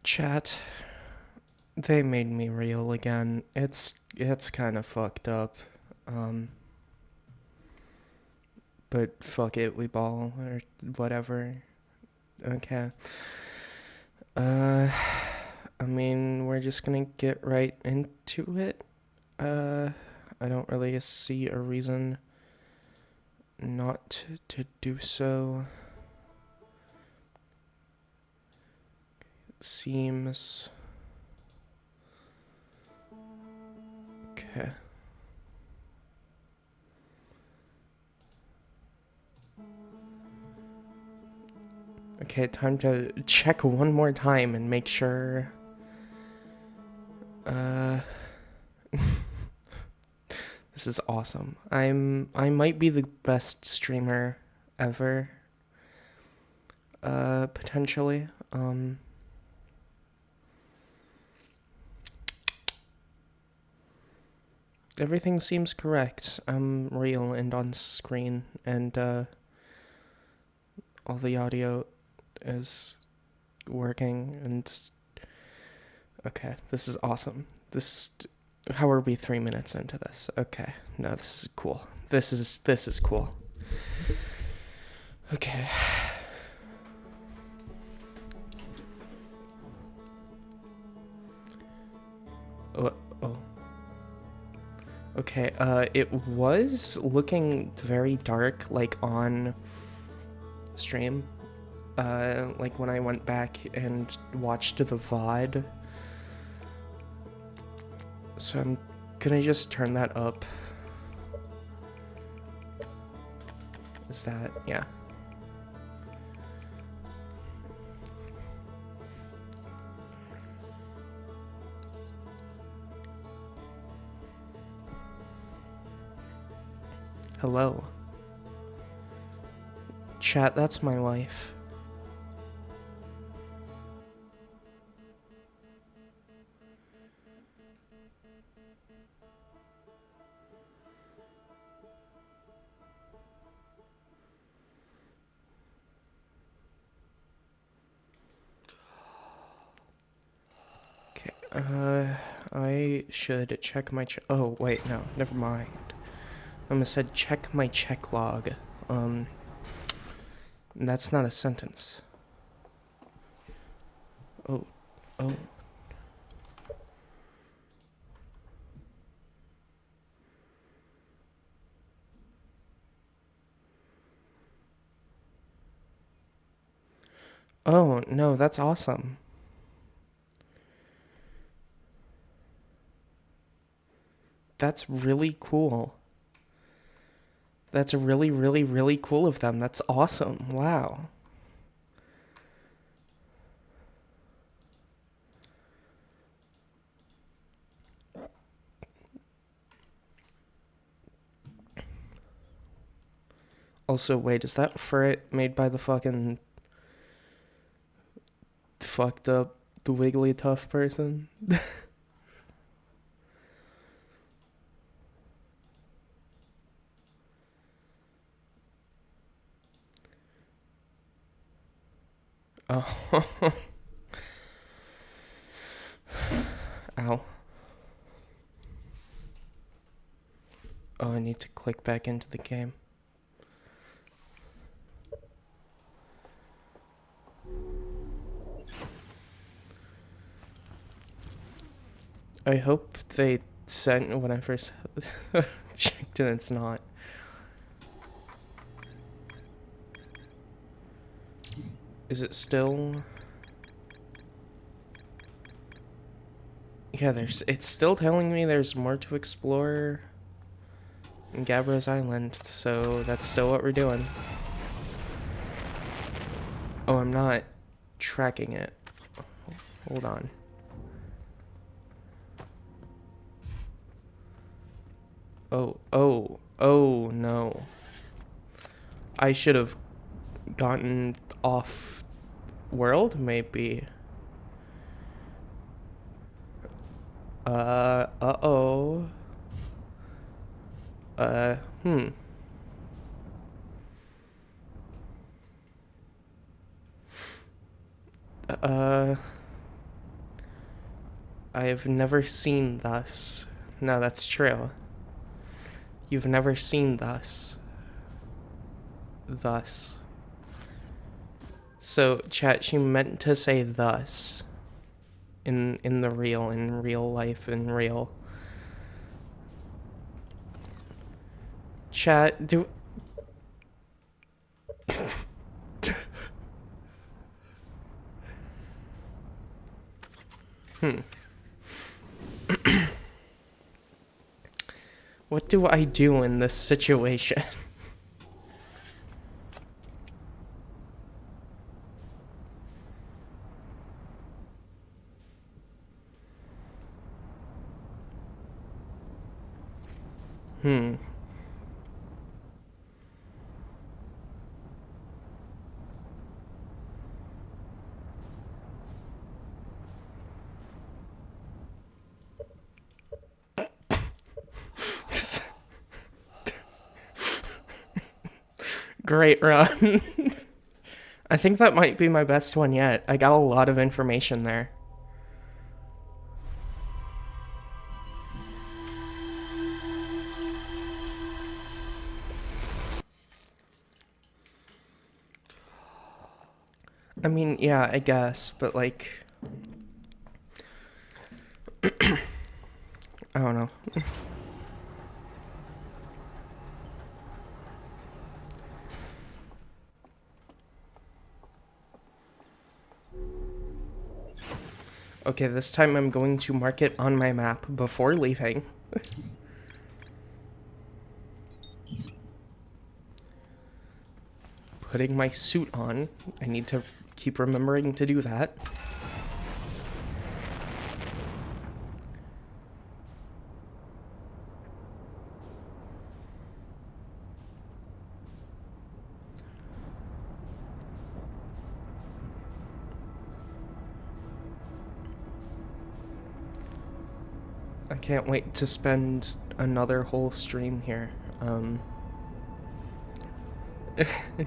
Chat, they made me real again. It's kind of fucked up. Um, but fuck it, we ball or whatever. Okay. Uh, I mean, we're just gonna get right into it. Uh, I don't really see a reason not to do so. Seems okay. Okay, time to check one more time and make sure. Uh, this is awesome. I might be the best streamer ever. Potentially. Everything seems correct. I'm real and on screen, and all the audio is working. And okay, this is awesome. How are we 3 minutes into this? Okay, no, this is cool. This is cool. Okay. Oh. Okay, it was looking very dark, like, on stream. Like, when I went back and watched the VOD. So I'm gonna just turn that up. Is that... yeah. Hello. Chat, that's my wife. Okay, I should check my oh, wait, no, never mind. I almost said check my check log. That's not a sentence. Oh. Oh, no, that's awesome. That's really cool. That's really, really, really cool of them. That's awesome. Wow. Also, wait, is that ferret made by the fucking fucked up, the wiggly tough person? Oh. Ow. Oh, I need to click back into the game. I hope they sent when I first checked and it's not. Is it still? Yeah, it's still telling me there's more to explore in Gabbro's Island, so that's still what we're doing. Oh, I'm not tracking it. Hold on. Oh no. I should have gotten off world, maybe. Uh-oh. Hmm. Uh, I've never seen thus. No, that's true. You've never seen thus. Thus. So, chat, she meant to say thus. In real life, in real. Chat, do... What do I do in this situation? Great run. I think that might be my best one yet. I got a lot of information there. I mean, yeah, I guess, but like... I don't know. Okay, this time I'm going to mark it on my map before leaving. Putting my suit on. I need to keep remembering to do that. I can't wait to spend another whole stream here.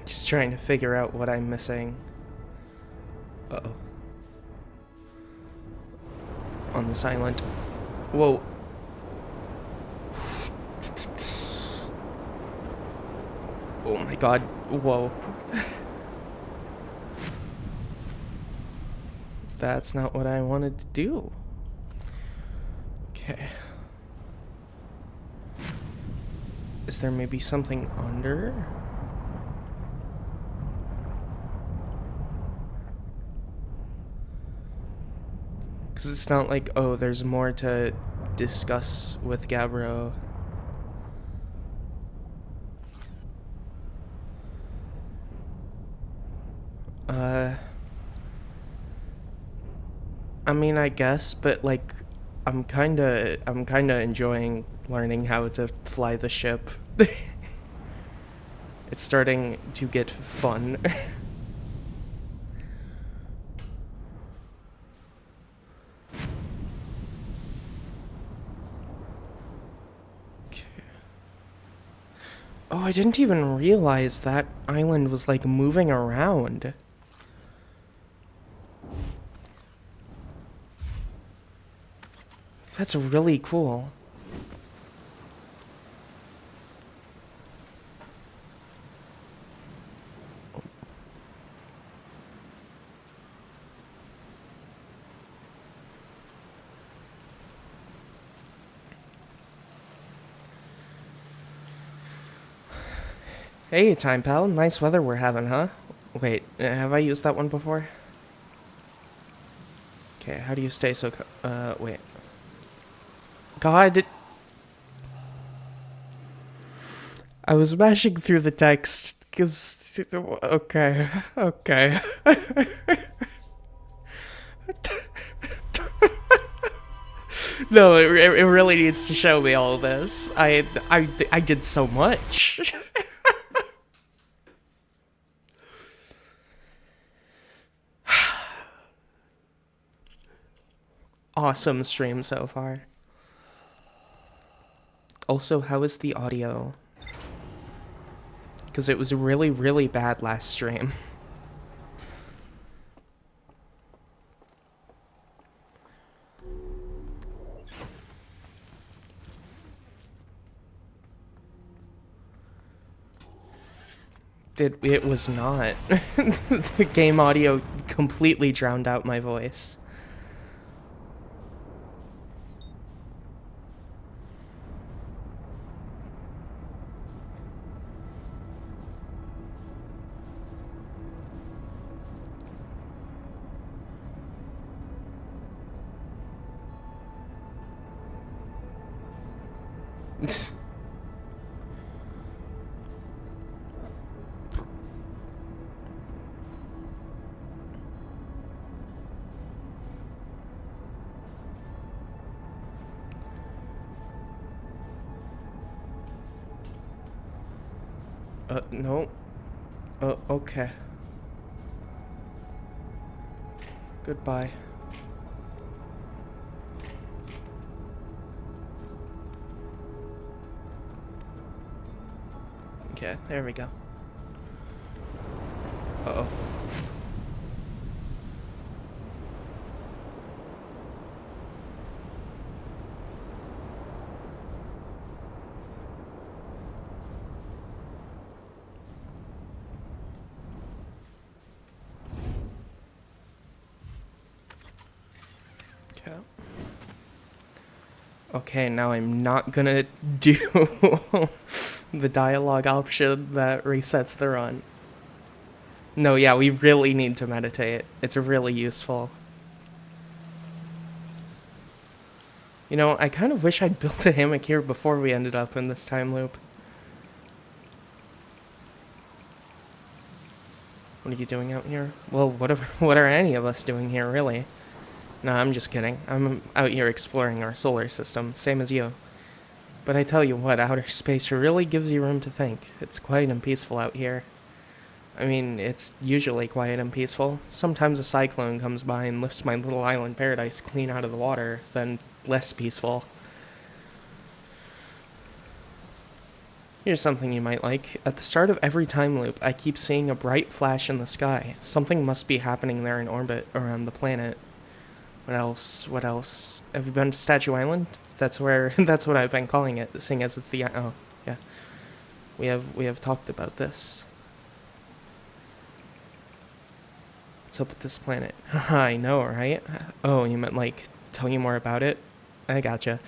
Just trying to figure out what I'm missing. Uh-oh. On the silent. Whoa. Oh my god. Whoa. That's not what I wanted to do. Okay. Is there maybe something under? Because it's not like, oh, there's more to discuss with Gabbro. I mean, I guess, but like, I'm kinda enjoying learning how to fly the ship. It's starting to get fun. Oh, I didn't even realize that island was like moving around. That's really cool. Hey, Time Pal. Nice weather we're having, huh? Wait, have I used that one before? Okay, how do you stay so wait. God. I was mashing through the text, because... Okay, okay. No, it really needs to show me all this. I did so much. Awesome stream so far. Also, how is the audio? Because it was really, really bad last stream. It was not. The game audio completely drowned out my voice. No. Okay. Goodbye. Okay, there we go. Uh-oh. Okay. Okay, now I'm not gonna do the dialogue option that resets the run. No, yeah, we really need to meditate. It's really useful. You know, I kind of wish I'd built a hammock here before we ended up in this time loop. What are you doing out here? Well, what are any of us doing here, really? No, I'm just kidding. I'm out here exploring our solar system, same as you. But I tell you what, outer space really gives you room to think. It's quiet and peaceful out here. I mean, it's usually quiet and peaceful. Sometimes a cyclone comes by and lifts my little island paradise clean out of the water, then less peaceful. Here's something you might like. At the start of every time loop, I keep seeing a bright flash in the sky. Something must be happening there in orbit around the planet. What else? What else? Have you been to Statue Island? That's where. That's what I've been calling it, seeing as it's the. Oh, yeah. We have talked about this. What's up with this planet? I know, right? Oh, you meant like tell you more about it? I gotcha.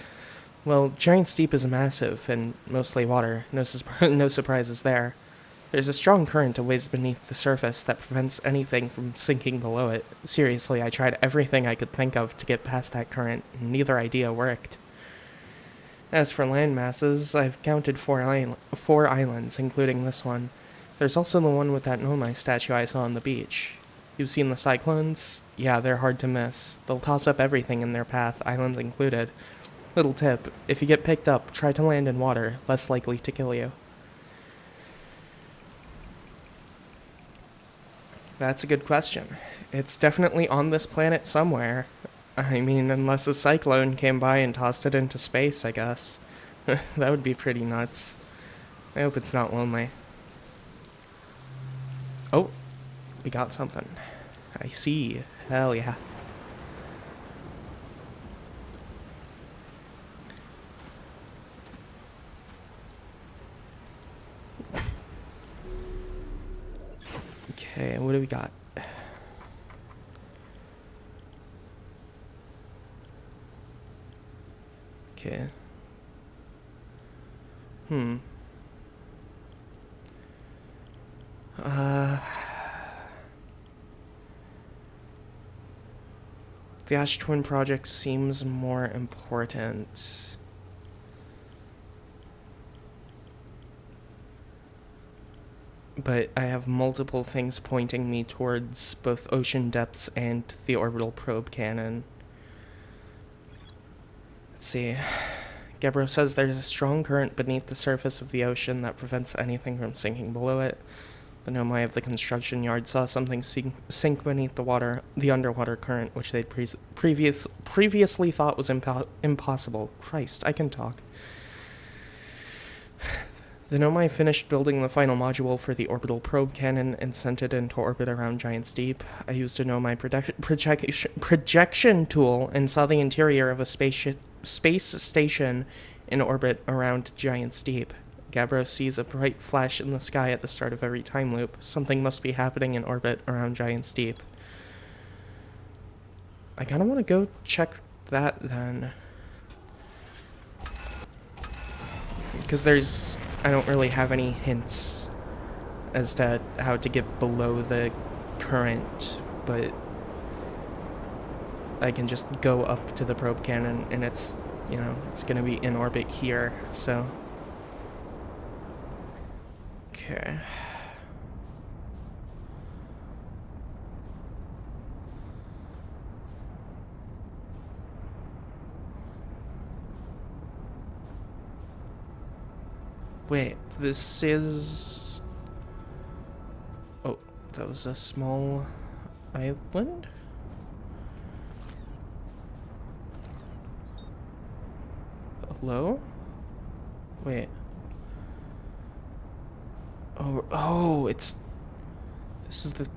Well, Giant's Deep is massive and mostly water. No surprises there. There's a strong current a ways beneath the surface that prevents anything from sinking below it. Seriously, I tried everything I could think of to get past that current, and neither idea worked. As for land masses, I've counted four islands, including this one. There's also the one with that Nomai statue I saw on the beach. You've seen the cyclones? Yeah, they're hard to miss. They'll toss up everything in their path, islands included. Little tip, if you get picked up, try to land in water, less likely to kill you. That's a good question. It's definitely on this planet somewhere. I mean, unless a cyclone came by and tossed it into space, I guess. That would be pretty nuts. I hope it's not lonely. Oh, we got something. I see. Hell yeah. Okay, what do we got? Okay. The Ash Twin project seems more important. But I have multiple things pointing me towards both ocean depths and the orbital probe cannon. Let's see. Gebro says there's a strong current beneath the surface of the ocean that prevents anything from sinking below it. The Nomai of the construction yard saw something sink beneath the underwater current, which they'd previously thought was impossible. Christ, I can talk. The Nomai finished building the final module for the orbital probe cannon and sent it into orbit around Giant's Deep. I used a Nomai projection tool and saw the interior of a space station in orbit around Giant's Deep. Gabbro sees a bright flash in the sky at the start of every time loop. Something must be happening in orbit around Giant's Deep. I kind of want to go check that then. Because I don't really have any hints as to how to get below the current, but I can just go up to the probe cannon and it's, you know, it's gonna be in orbit here, so. Okay. Wait, this is... Oh, that was a small island? Hello? Wait. Oh, it's... This is the...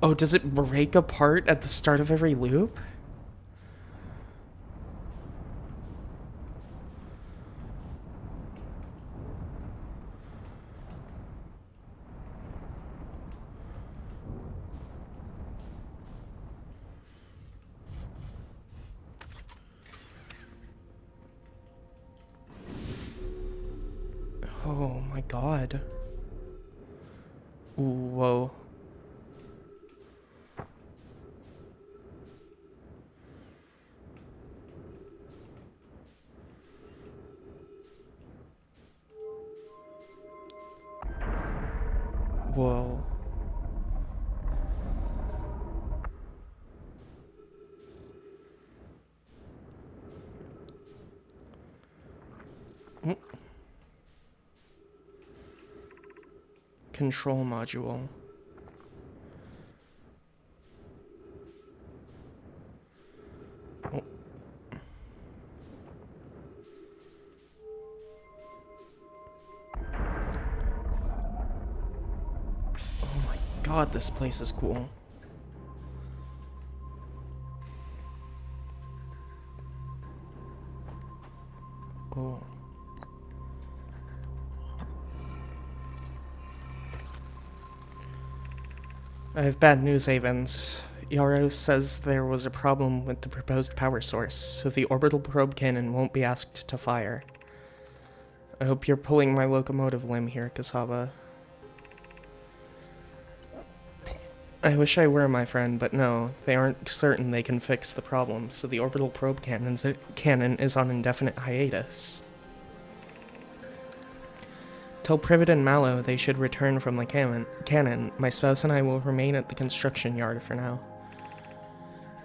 Oh, does it break apart at the start of every loop? Oh my god. Whoa. Whoa. Control module. Oh. Oh my god, this place is cool. Oh. I have bad news, Avens. Yarrow says there was a problem with the proposed power source, so the orbital probe cannon won't be asked to fire. I hope you're pulling my locomotive limb here, Cassava. I wish I were, my friend, but no, they aren't certain they can fix the problem, so the orbital probe cannon is on indefinite hiatus. Tell Privet and Mallow they should return from the cannon. My spouse and I will remain at the construction yard for now.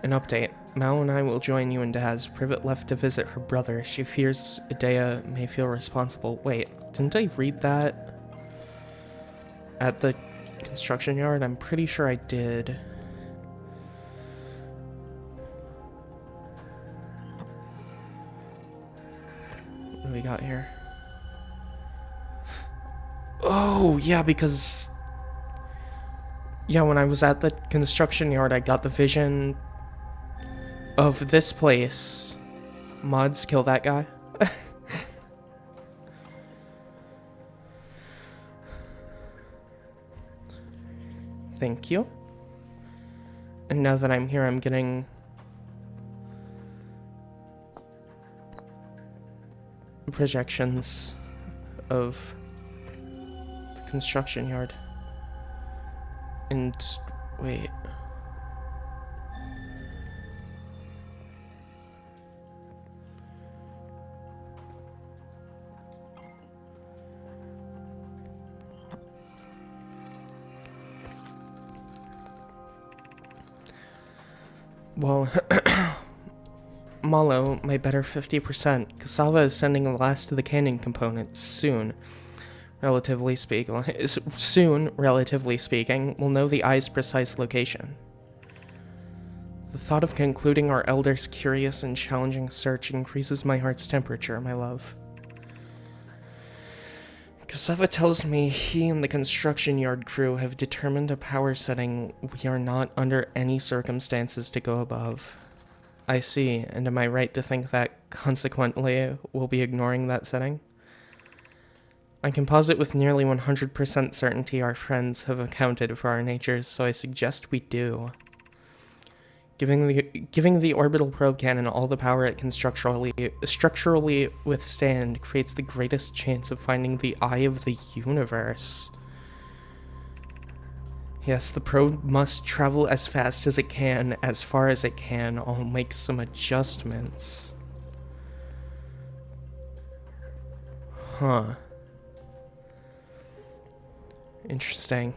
An update. Mallow and I will join you and Daz. Privet left to visit her brother. She fears Idea may feel responsible. Wait, didn't I read that at the construction yard? I'm pretty sure I did. What do we got here? Oh, yeah, because... Yeah, when I was at the construction yard, I got the vision of this place. Mods, kill that guy. Thank you. And now that I'm here, I'm getting... projections of... construction yard. And wait. Well, Mallow, my better 50%. Cassava is sending the last of the cannon components soon. Relatively speaking, we'll know the eye's precise location. The thought of concluding our elder's curious and challenging search increases my heart's temperature, my love. Cassava tells me he and the construction yard crew have determined a power setting we are not under any circumstances to go above. I see, and am I right to think that, consequently, we'll be ignoring that setting? I can posit with nearly 100% certainty our friends have accounted for our natures, so I suggest we do. Giving the orbital probe cannon all the power it can structurally withstand creates the greatest chance of finding the eye of the universe. Yes, the probe must travel as fast as it can, as far as it can. I'll make some adjustments. Huh. Interesting.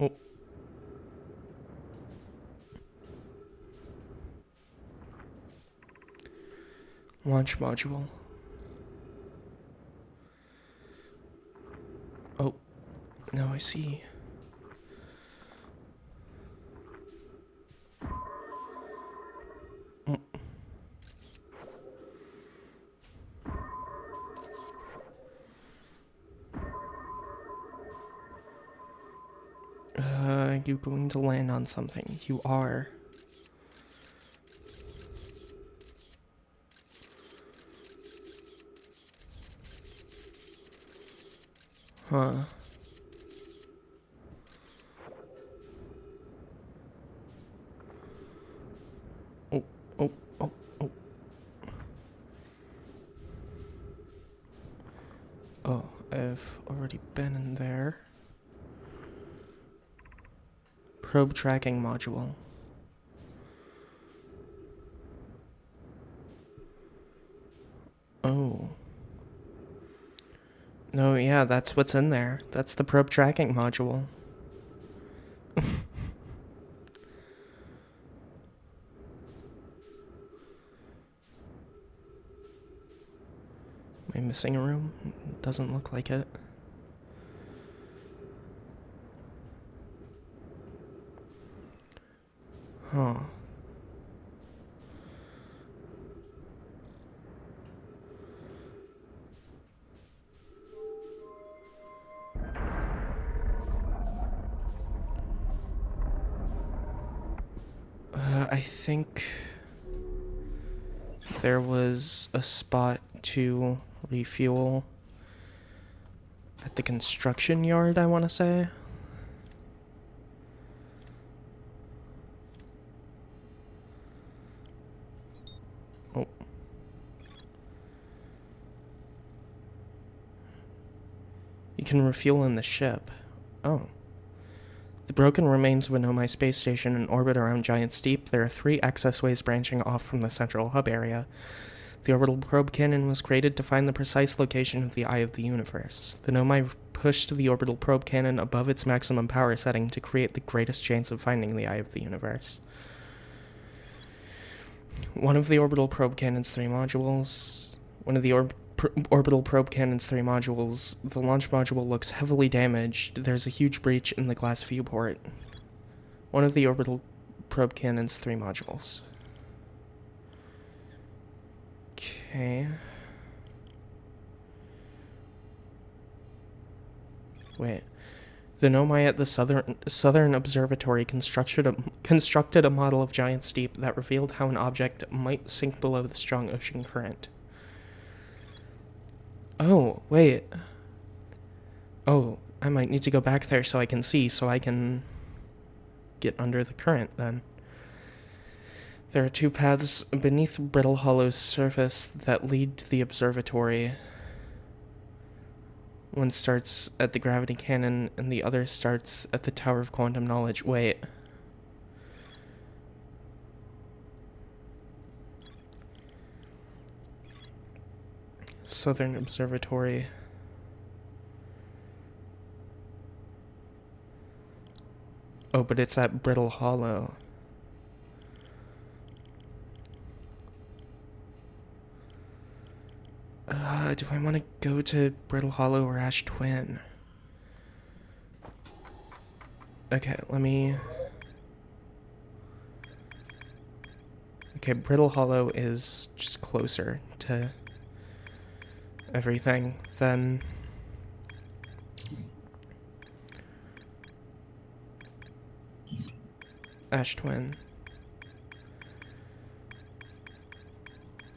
Oh. Launch module. Oh. Now I see. Mm. You're going to land on something. You are. Huh. Oh, oh, oh, oh. Oh, I've already been in there. Probe tracking module. Oh. No, yeah, that's what's in there. That's the probe tracking module. Am I missing a room? Doesn't look like it. Huh. I think there was a spot to refuel at the construction yard, I want to say. Oh. You can refuel in the ship. Oh. The broken remains of a Nomai space station in orbit around Giant Steep. There are 3 access ways branching off from the central hub area. The orbital probe cannon was created to find the precise location of the eye of the universe. The Nomai pushed the orbital probe cannon above its maximum power setting to create the greatest chance of finding the eye of the universe. One of the orbital probe cannon's 3 modules, the launch module looks heavily damaged. There's a huge breach in the glass viewport. One of the orbital probe cannon's 3 modules. Okay. Wait. The Nomai at the Southern Observatory constructed a model of Giant Steep that revealed how an object might sink below the strong ocean current. Oh, wait. Oh, I might need to go back there so I can get under the current then. There are 2 paths beneath Brittle Hollow's surface that lead to the observatory. One starts at the gravity cannon, and the other starts at the Tower of Quantum Knowledge. Wait. Southern Observatory. Oh, but it's at Brittle Hollow. Do I want to go to Brittle Hollow or Ash Twin? Okay, let me... Okay, Brittle Hollow is just closer to everything than Ash Twin.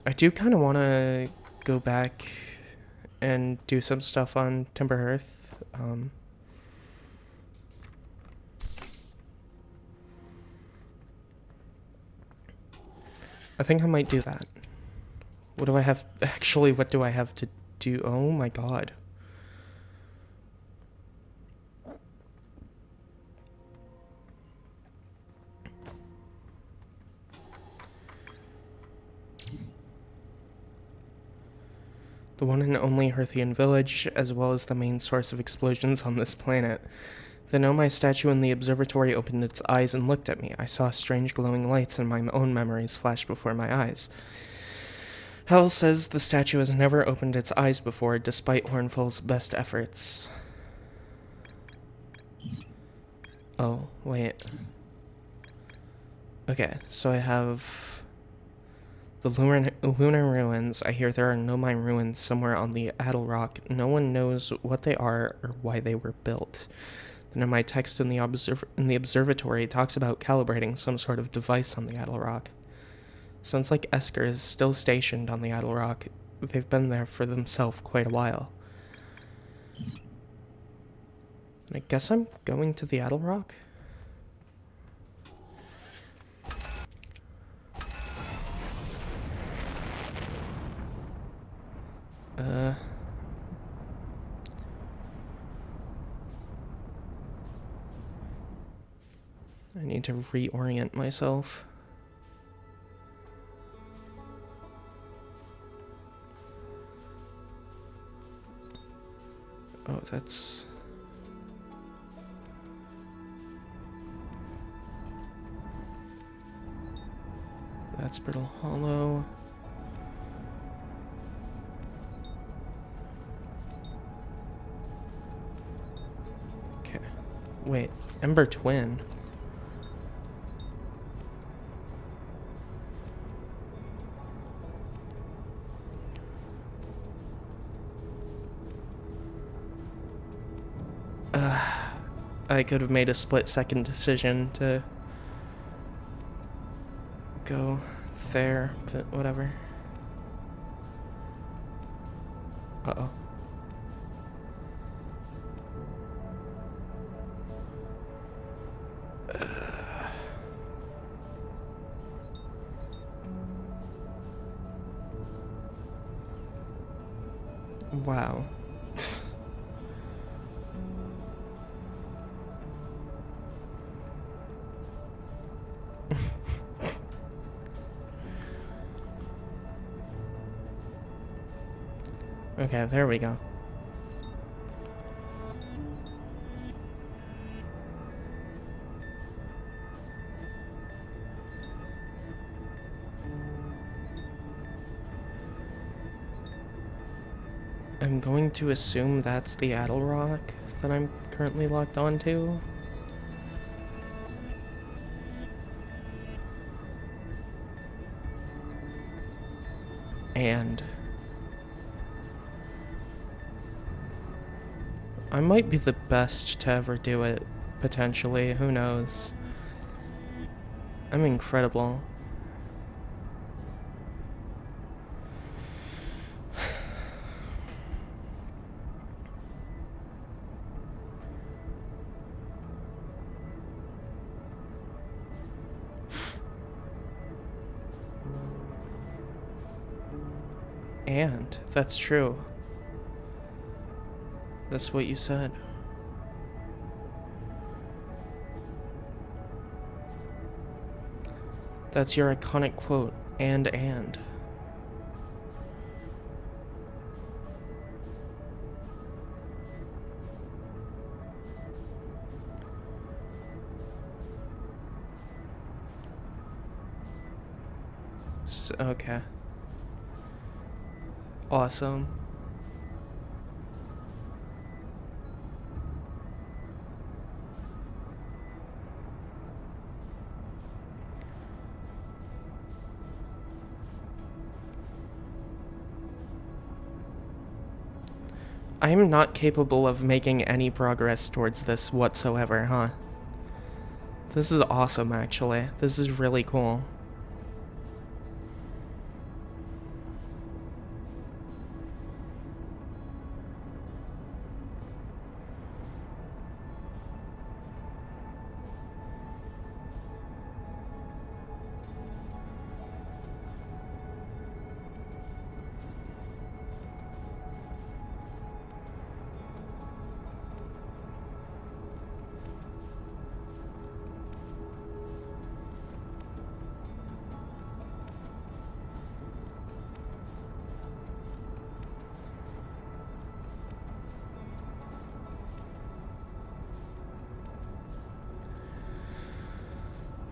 I do kind of want to go back and do some stuff on Timber Earth. I think I might do that. What do I have? Actually, what do I have to do? Oh my god. The one and only Hearthian village, as well as the main source of explosions on this planet. The Nomai statue in the observatory opened its eyes and looked at me. I saw strange glowing lights and my own memories flash before my eyes. Hell says the statue has never opened its eyes before, despite Hornful's best efforts. Oh, wait. Okay, so I have the lunar ruins. I hear there are Nomai ruins somewhere on the Addle Rock. No one knows what they are or why they were built. The Nomai text in the observatory talks about calibrating some sort of device on the Addle Rock. Sounds like Esker is still stationed on the Addle Rock. They've been there for themselves quite a while. I guess I'm going to the Addle Rock? I need to reorient myself. Oh, that's Brittle Hollow. Okay. Wait, Ember Twin. I could have made a split-second decision to go there, but whatever. Uh-oh. Wow. Okay, there we go. I'm going to assume that's the Addle Rock that I'm currently locked onto. And I might be the best to ever do it, potentially. Who knows? I'm incredible. And that's true. That's what you said. That's your iconic quote, and. Okay. Awesome. I'm not capable of making any progress towards this whatsoever, huh? This is awesome, actually. This is really cool.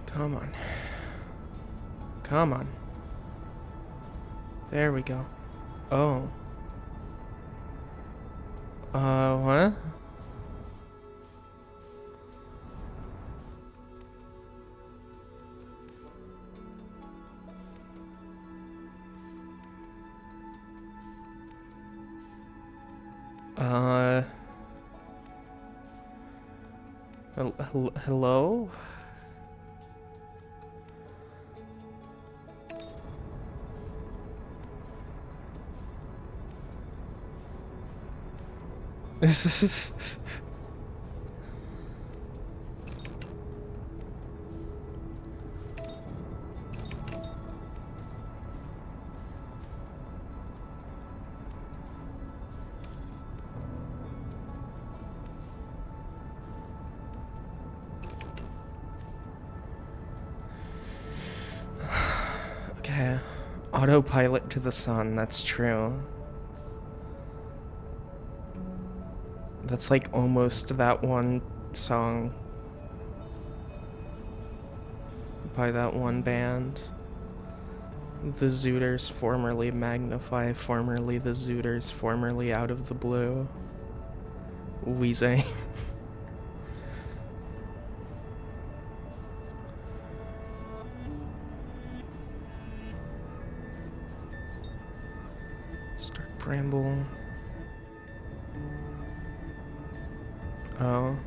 Come on. Come on. There we go. Oh. What? Hello? Okay. Autopilot to the sun, that's true. That's like almost that one song by that one band. The Zooters, formerly Magnify, formerly the Zooters, formerly Out of the Blue. Wheezing. Stark Bramble. Oh.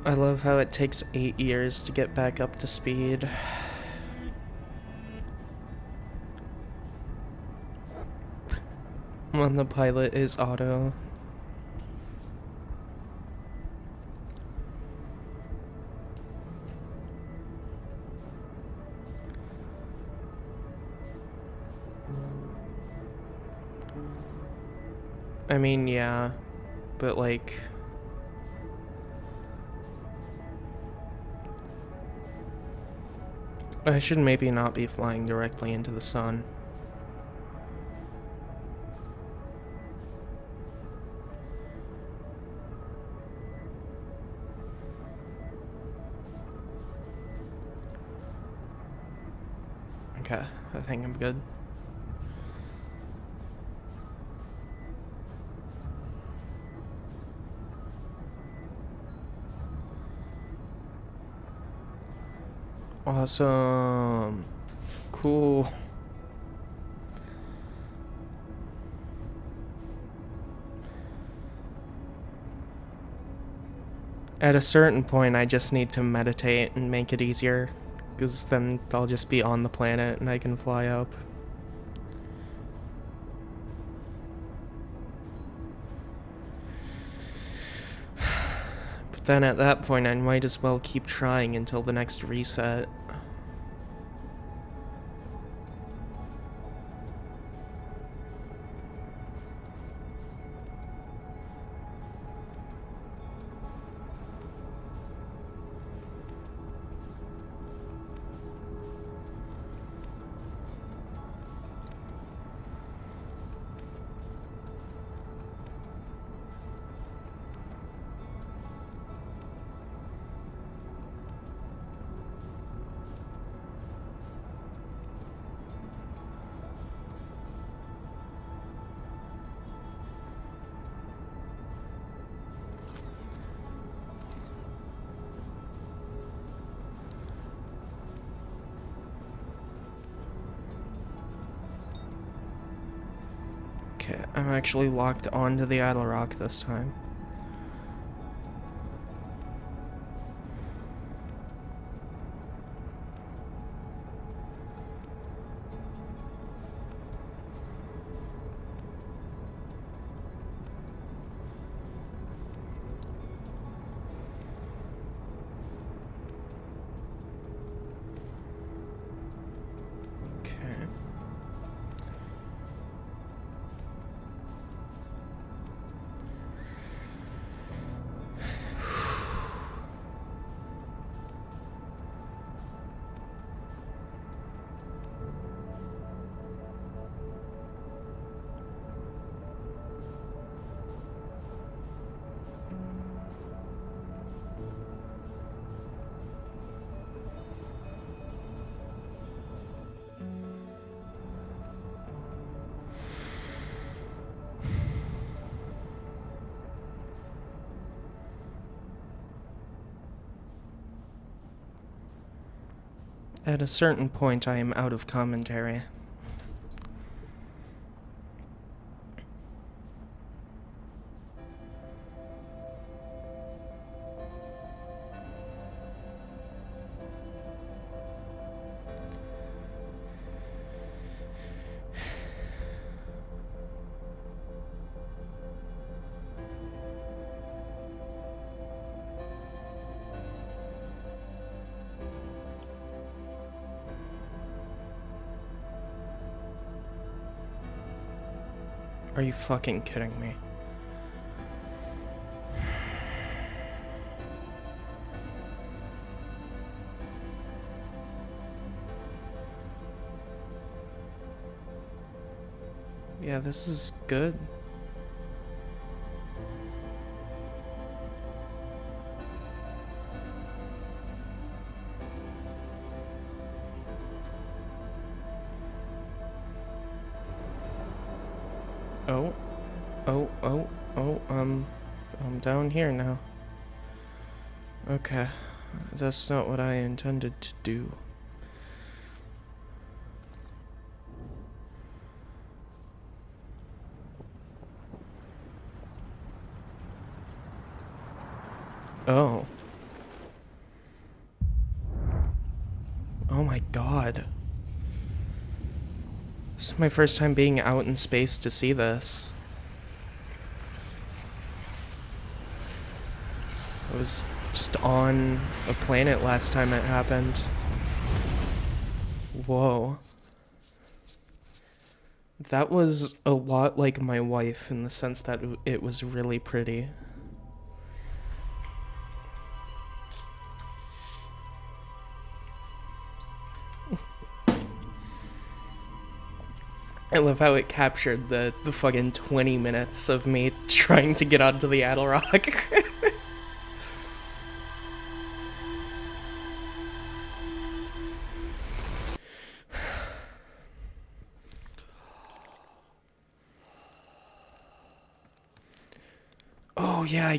I love how it takes 8 years to get back up to speed. When the pilot is auto. I mean, yeah, but like... I should maybe not be flying directly into the sun. Okay, I think I'm good. Awesome. Cool. At a certain point, I just need to meditate and make it easier, because then I'll just be on the planet and I can fly up. But then at that point, I might as well keep trying until the next reset. Okay, I'm actually locked onto the idle rock this time. At a certain point, I am out of commentary. Are you fucking kidding me? Yeah, this is good. Oh, I'm down here now. Okay, that's not what I intended to do. Oh. Oh my god. This is my first time being out in space to see this. I was just on a planet last time it happened. Whoa. That was a lot like my wife in the sense that it was really pretty. I love how it captured the fucking 20 minutes of me trying to get onto the Idle Rock. Oh yeah,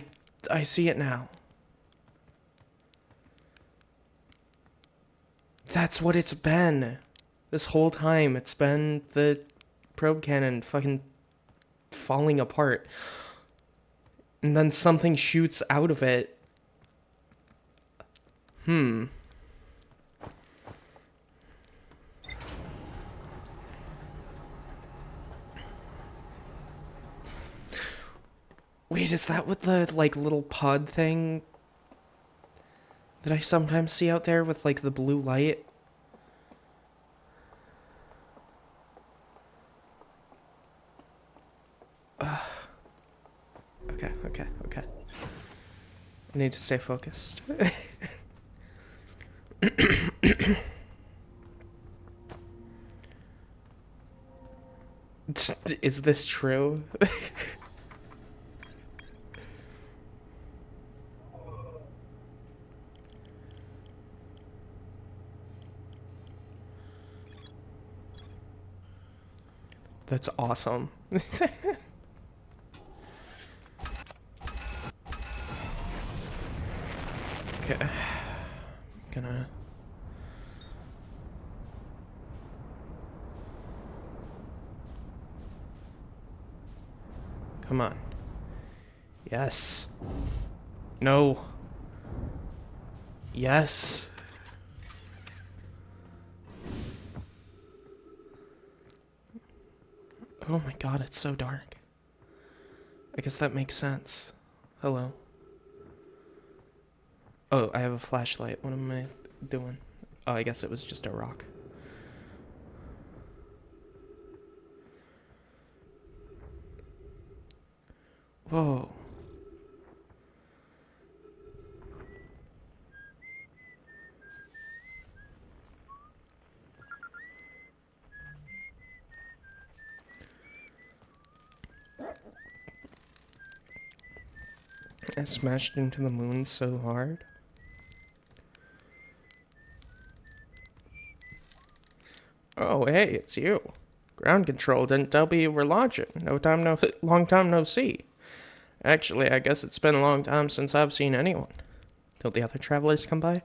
I see it now. That's what it's been. This whole time, it's been the probe cannon fucking falling apart. And then something shoots out of it. Wait, is that what the, like, little pod thing that I sometimes see out there with, like, the blue light? Okay. I need to stay focused. Is this true? That's awesome. Okay. I'm gonna... Come on. Yes. No. Yes. Oh my god, it's so dark. I guess that makes sense. Hello. Oh, I have a flashlight. What am I doing? Oh, I guess it was just a rock. Whoa. I smashed into the moon so hard. Oh, hey, it's you. Ground control didn't tell me you were launching. Long time no see. Actually, I guess it's been a long time since I've seen anyone. Don't the other travelers come by?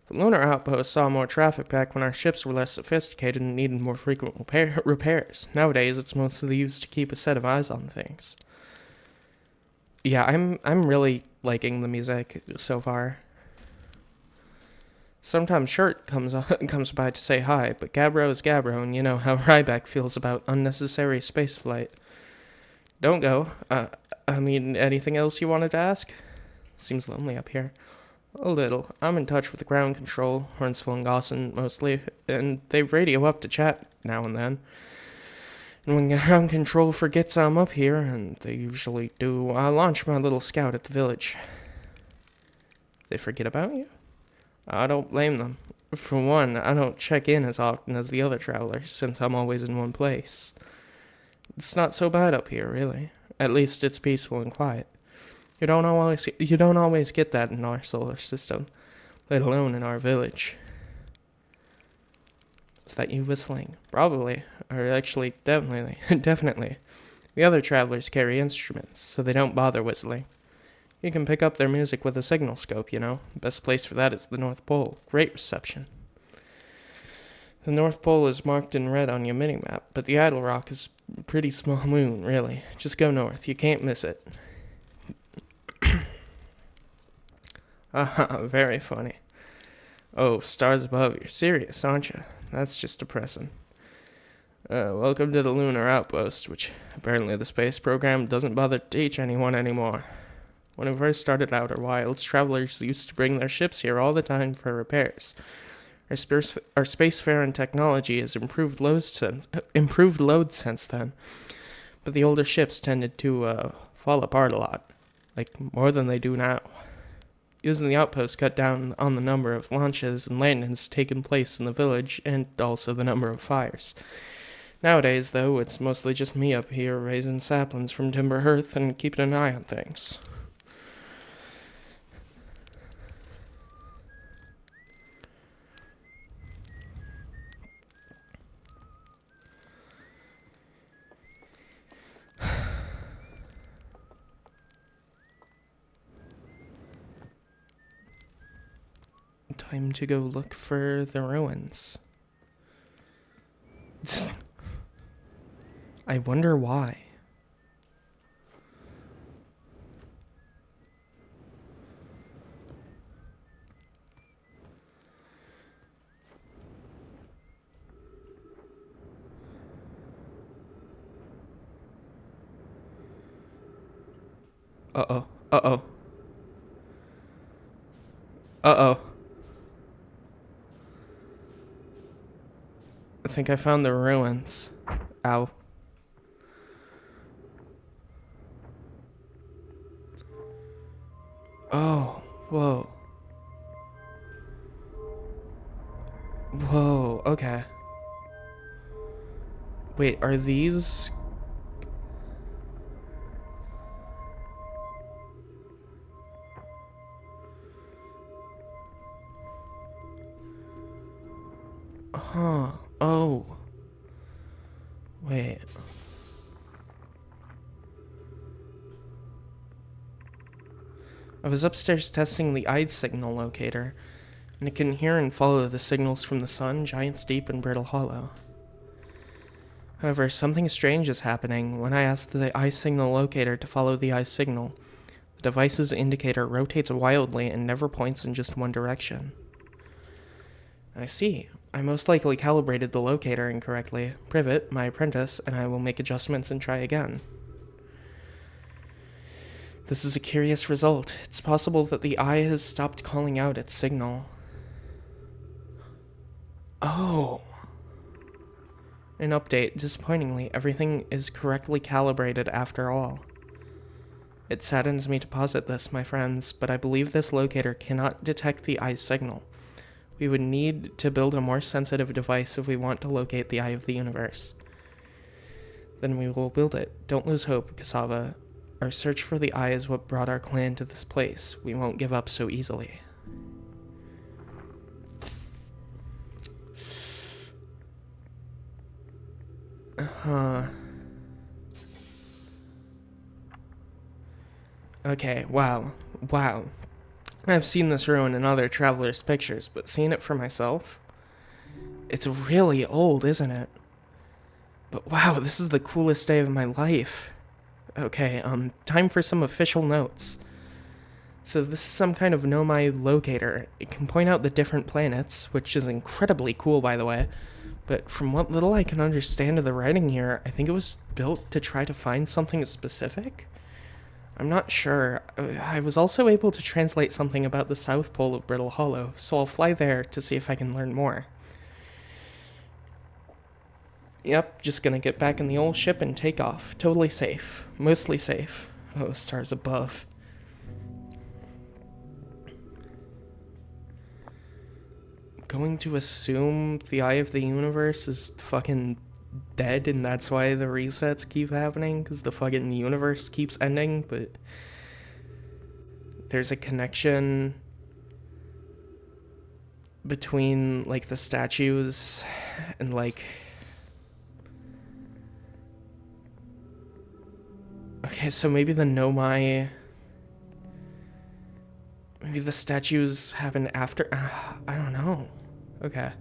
The lunar outpost saw more traffic back when our ships were less sophisticated and needed more frequent repairs. Nowadays, it's mostly used to keep a set of eyes on things. Yeah, I'm really liking the music so far. Sometimes Shirt comes by to say hi, but Gabbro is Gabbro, and you know how Ryback feels about unnecessary spaceflight. Don't go. Anything else you wanted to ask? Seems lonely up here. A little. I'm in touch with the ground control, Hornsville and Gosson mostly, and they radio up to chat now and then. And when ground control forgets I'm up here, and they usually do, I launch my little scout at the village. They forget about you? I don't blame them. For one, I don't check in as often as the other travelers, since I'm always in one place. It's not so bad up here, really. At least it's peaceful and quiet. You don't always get that in our solar system, let alone in our village. Is that you whistling? Probably. Or actually, definitely. The other travelers carry instruments, so they don't bother whistling. You can pick up their music with a signal scope, you know. Best place for that is the North Pole. Great reception. The North Pole is marked in red on your mini-map, but the Idle Rock is a pretty small moon, really. Just go north. You can't miss it. Very funny. Oh, stars above. You're serious, aren't you? That's just depressing. Welcome to the Lunar Outpost, which apparently the space program doesn't bother to teach anyone anymore. When we first started Outer Wilds, travelers used to bring their ships here all the time for repairs. Our spacefaring technology has improved loads since then, but the older ships tended to fall apart a lot, like more than they do now. Using the outpost cut down on the number of launches and landings taking place in the village, and also the number of fires. Nowadays, though, it's mostly just me up here raising saplings from timber hearth and keeping an eye on things. Time to go look for the ruins. I wonder why. Uh-oh. Uh-oh. Uh-oh. I think I found the ruins. Ow. Oh, whoa. Whoa, okay. Wait, are these... Huh. Oh. Wait. I was upstairs testing the eye signal locator, and I can hear and follow the signals from the sun, Giant's Deep, and Brittle Hollow. However, something strange is happening. When I ask the eye signal locator to follow the eye signal, the device's indicator rotates wildly and never points in just one direction. I see. I most likely calibrated the locator incorrectly. Privet, my apprentice, and I will make adjustments and try again. This is a curious result. It's possible that the eye has stopped calling out its signal. Oh. An update. Disappointingly, everything is correctly calibrated after all. It saddens me to posit this, my friends, but I believe this locator cannot detect the eye's signal. We would need to build a more sensitive device if we want to locate the eye of the universe. Then we will build it. Don't lose hope, Cassava. Our search for the eye is what brought our clan to this place. We won't give up so easily. Okay, wow. I've seen this ruin in other travelers' pictures, but seeing it for myself? It's really old, isn't it? But wow, this is the coolest day of my life. Okay, time for some official notes. So this is some kind of Nomai locator. It can point out the different planets, which is incredibly cool, by the way. But from what little I can understand of the writing here, I think it was built to try to find something specific? I'm not sure. I was also able to translate something about the South Pole of Brittle Hollow, so I'll fly there to see if I can learn more. Yep, just gonna get back in the old ship and take off. Totally safe. Mostly safe. Oh, stars above. Going to assume the Eye of the Universe is fucking dead and that's why the resets keep happening, because the fucking universe keeps ending, but there's a connection between, like, the statues and, like... Okay, so maybe the Nomai... Maybe the statues have an after... I don't know. Okay.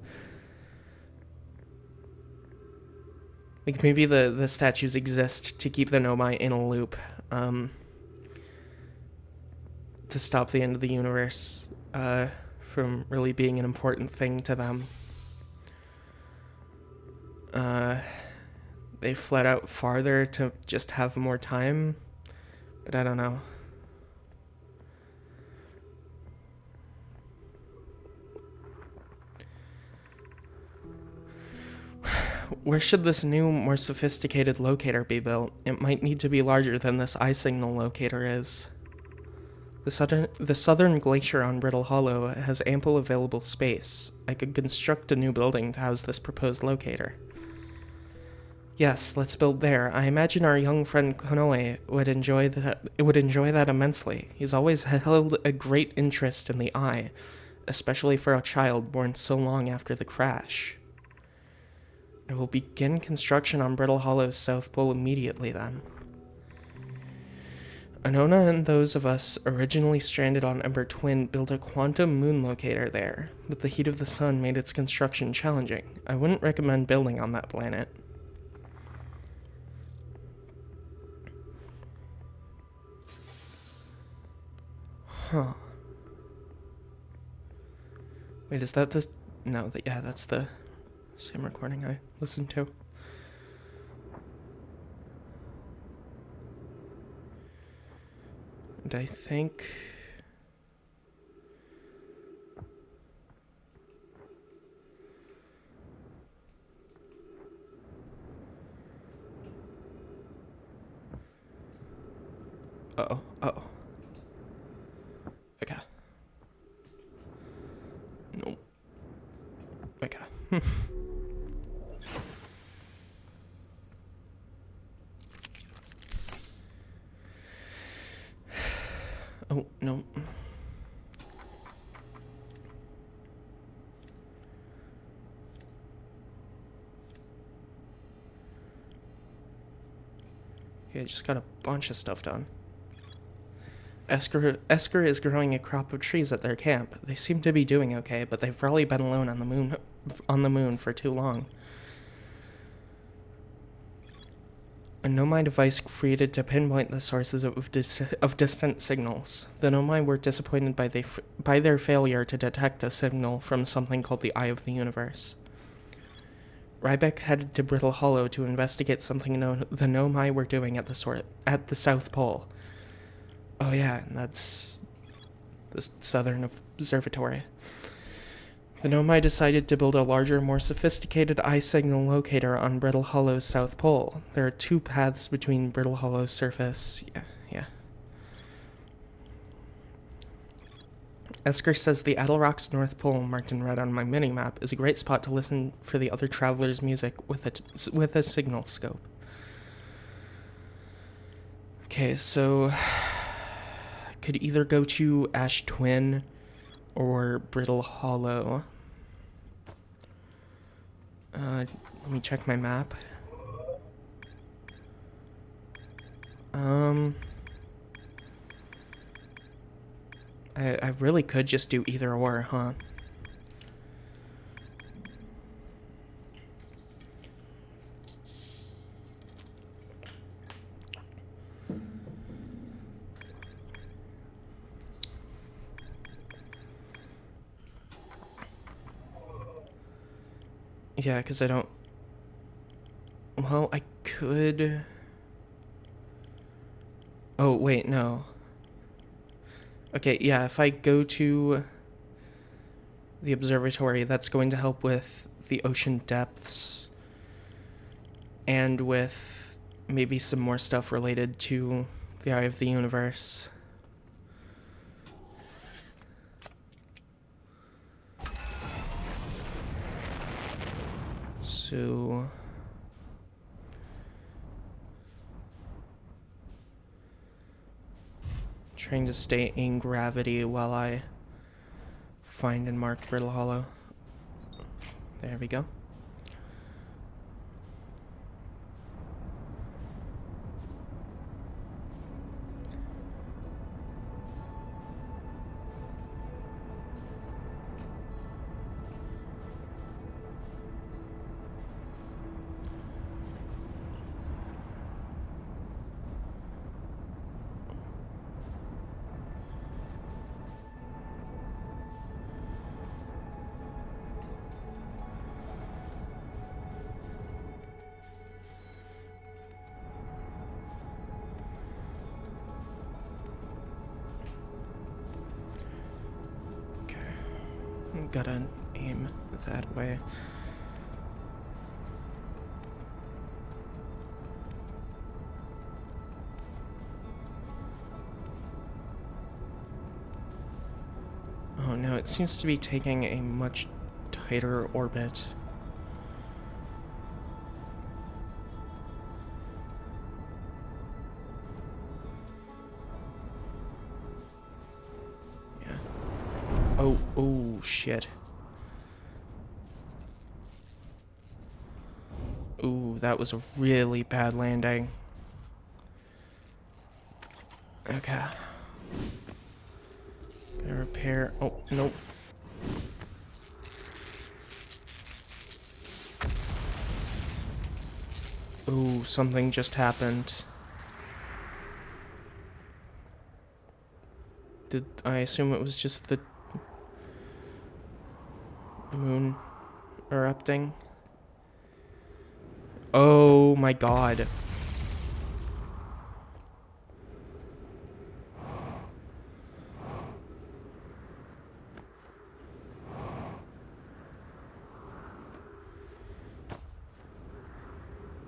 Like, maybe the statues exist to keep the Nomai in a loop. To stop the end of the universe from really being an important thing to them. They fled out farther to just have more time, but I don't know. Where should this new, more sophisticated locator be built? It might need to be larger than this eye signal locator is. The southern glacier on Brittle Hollow has ample available space. I could construct a new building to house this proposed locator. Yes, let's build there. I imagine our young friend Konoe would enjoy that immensely. He's always held a great interest in the eye, especially for a child born so long after the crash. I will begin construction on Brittle Hollow's South Pole immediately then. Anona and those of us originally stranded on Ember Twin built a quantum moon locator there, but the heat of the sun made its construction challenging. I wouldn't recommend building on that planet. Huh. Wait, is that the... No, yeah, that's the same recording I listened to. And I think... Uh-oh. Okay. Nope. Okay. Oh, no. Okay, I just got a bunch of stuff done. Esker is growing a crop of trees at their camp. They seem to be doing okay, but they've probably been alone on the moon for too long. A Nomai device created to pinpoint the sources of distant signals. The Nomai were disappointed by their failure to detect a signal from something called the Eye of the Universe. Rybeck headed to Brittle Hollow to investigate something the Nomai were doing at the South Pole. Oh yeah, and that's the Southern Observatory. The Nomai decided to build a larger, more sophisticated eye signal locator on Brittle Hollow's South Pole. There are 2 paths between Brittle Hollow's surface. Yeah. Esker says the Adelrock's North Pole, marked in red on my mini-map, is a great spot to listen for the other travelers' music with a signal scope. Okay, so could either go to Ash Twin or Brittle Hollow. Let me check my map. I really could just do either or, huh? Yeah, because I don't... Well, I could... Oh, wait, no. Okay, yeah, if I go to the observatory, that's going to help with the ocean depths and with maybe some more stuff related to the Eye of the Universe. So... trying to stay in gravity while I find and mark Brittle Hollow. There we go. Gotta aim that way. Oh no, it seems to be taking a much tighter orbit. Yeah. Oh shit. Ooh, that was a really bad landing. Okay. Gotta repair. Oh, nope. Ooh, something just happened. I assume it was just the moon erupting? Oh my god.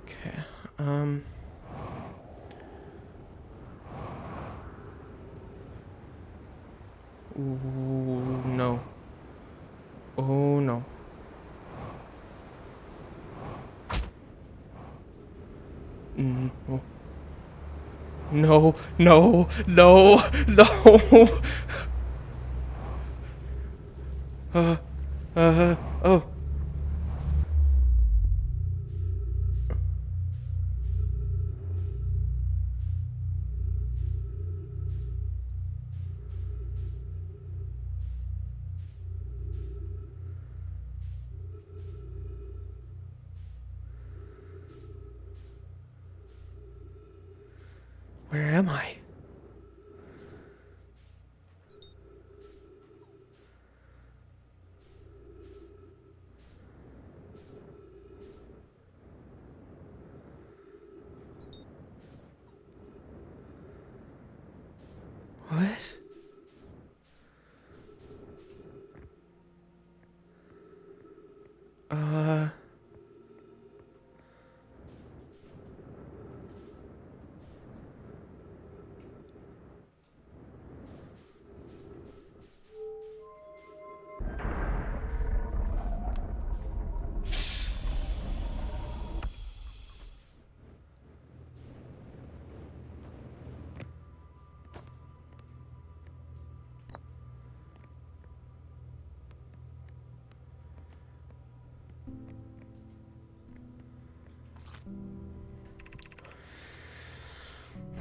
Okay, Ooh, no. Oh no. Oh. No, no, no, no. Oh. Where am I? What? Uh...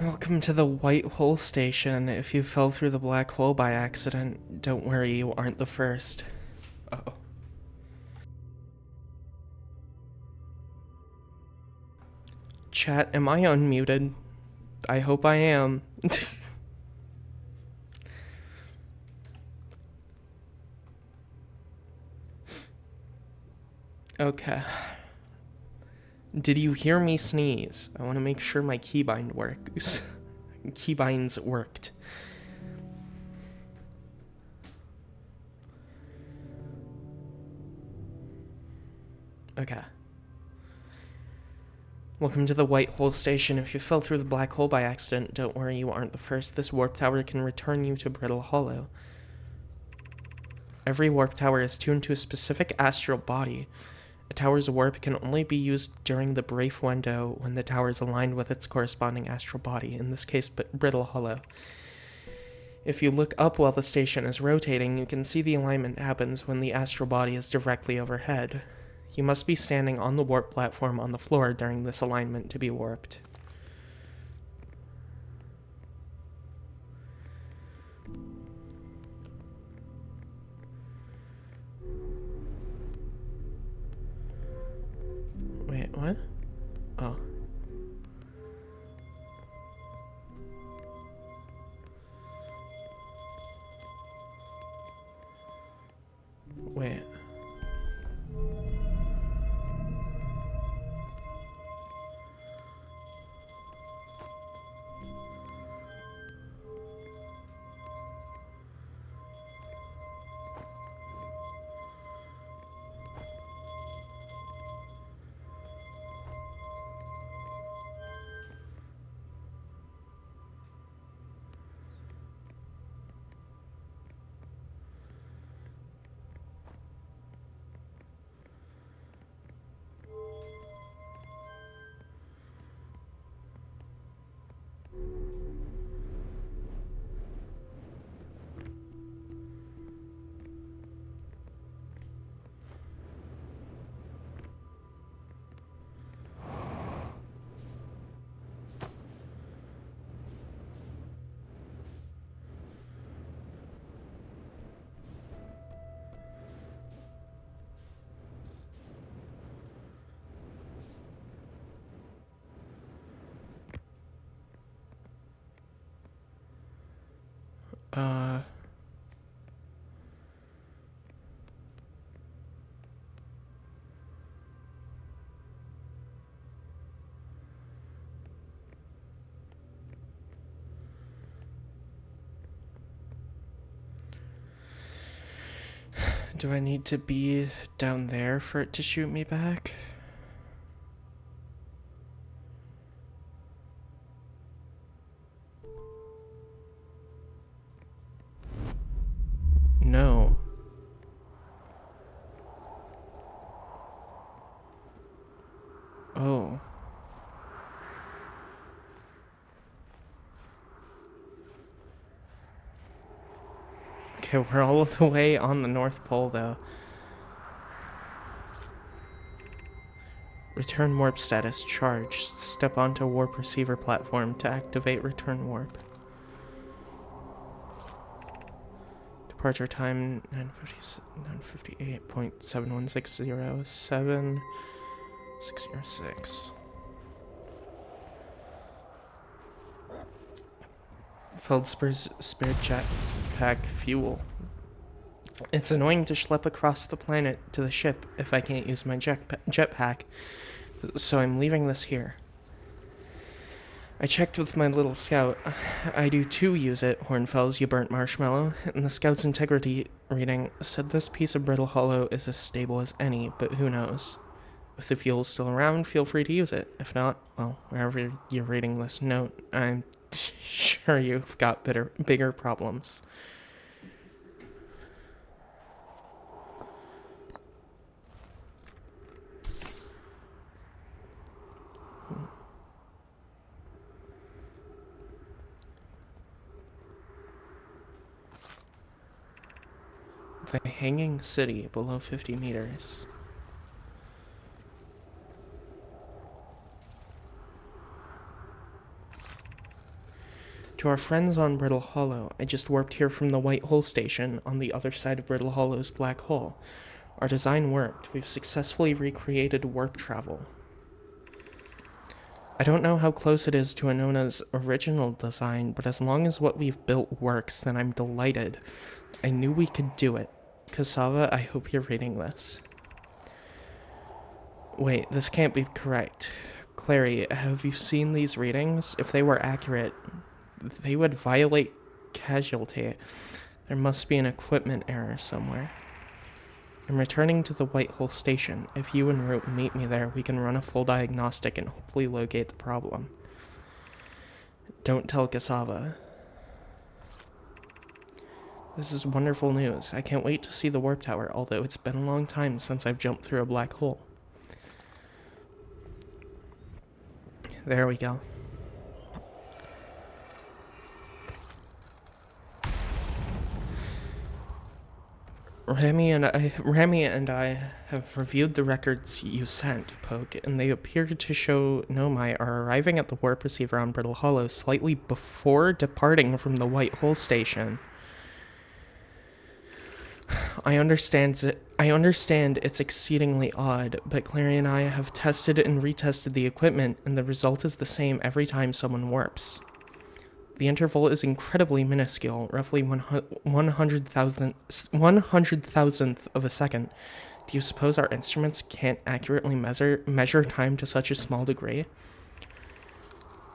Welcome to the White Hole Station. If you fell through the black hole by accident, don't worry, you aren't the first. Uh-oh. Chat, am I unmuted? I hope I am. Okay. Did you hear me sneeze? I want to make sure my keybind works. Keybinds worked. Okay. Welcome to the White Hole Station. If you fell through the black hole by accident, don't worry, you aren't the first. This warp tower can return you to Brittle Hollow. Every warp tower is tuned to a specific astral body. A tower's warp can only be used during the brief window when the tower is aligned with its corresponding astral body, in this case, Brittle Hollow. If you look up while the station is rotating, you can see the alignment happens when the astral body is directly overhead. You must be standing on the warp platform on the floor during this alignment to be warped. Wait, what? Oh. Wait. Do I need to be down there for it to shoot me back? No. Oh. Okay, we're all the way on the North Pole, though. Return warp status charged. Step onto warp receiver platform to activate return warp. Departure time 958.71607 606. Feldspur's spare jetpack fuel. It's annoying to schlep across the planet to the ship if I can't use my jetpack, so I'm leaving this here. I checked with my little scout. I do too use it, Hornfels, you burnt marshmallow, and the scout's integrity reading said this piece of brittle hollow is as stable as any, but who knows? If the fuel's still around, feel free to use it. If not, well, wherever you're reading this note, I'm sure you've got bigger problems. The hanging city below 50 meters. To our friends on Brittle Hollow, I just warped here from the White Hole Station on the other side of Brittle Hollow's black hole. Our design worked. We've successfully recreated warp travel. I don't know how close it is to Anona's original design, but as long as what we've built works, then I'm delighted. I knew we could do it. Cassava, I hope you're reading this. Wait, this can't be correct. Clary, have you seen these readings? If they were accurate, they would violate casualty. There must be an equipment error somewhere. I'm returning to the White Hole Station. If you and Root meet me there, we can run a full diagnostic and hopefully locate the problem. Don't tell Cassava. This is wonderful news. I can't wait to see the warp tower, although it's been a long time since I've jumped through a black hole. There we go. Rami and I have reviewed the records you sent, Poke, and they appear to show Nomai are arriving at the warp receiver on Brittle Hollow slightly before departing from the White Hole Station. I understand it's exceedingly odd, but Clary and I have tested and retested the equipment, and the result is the same every time someone warps. The interval is incredibly minuscule, roughly 100,000th of a second. Do you suppose our instruments can't accurately measure time to such a small degree?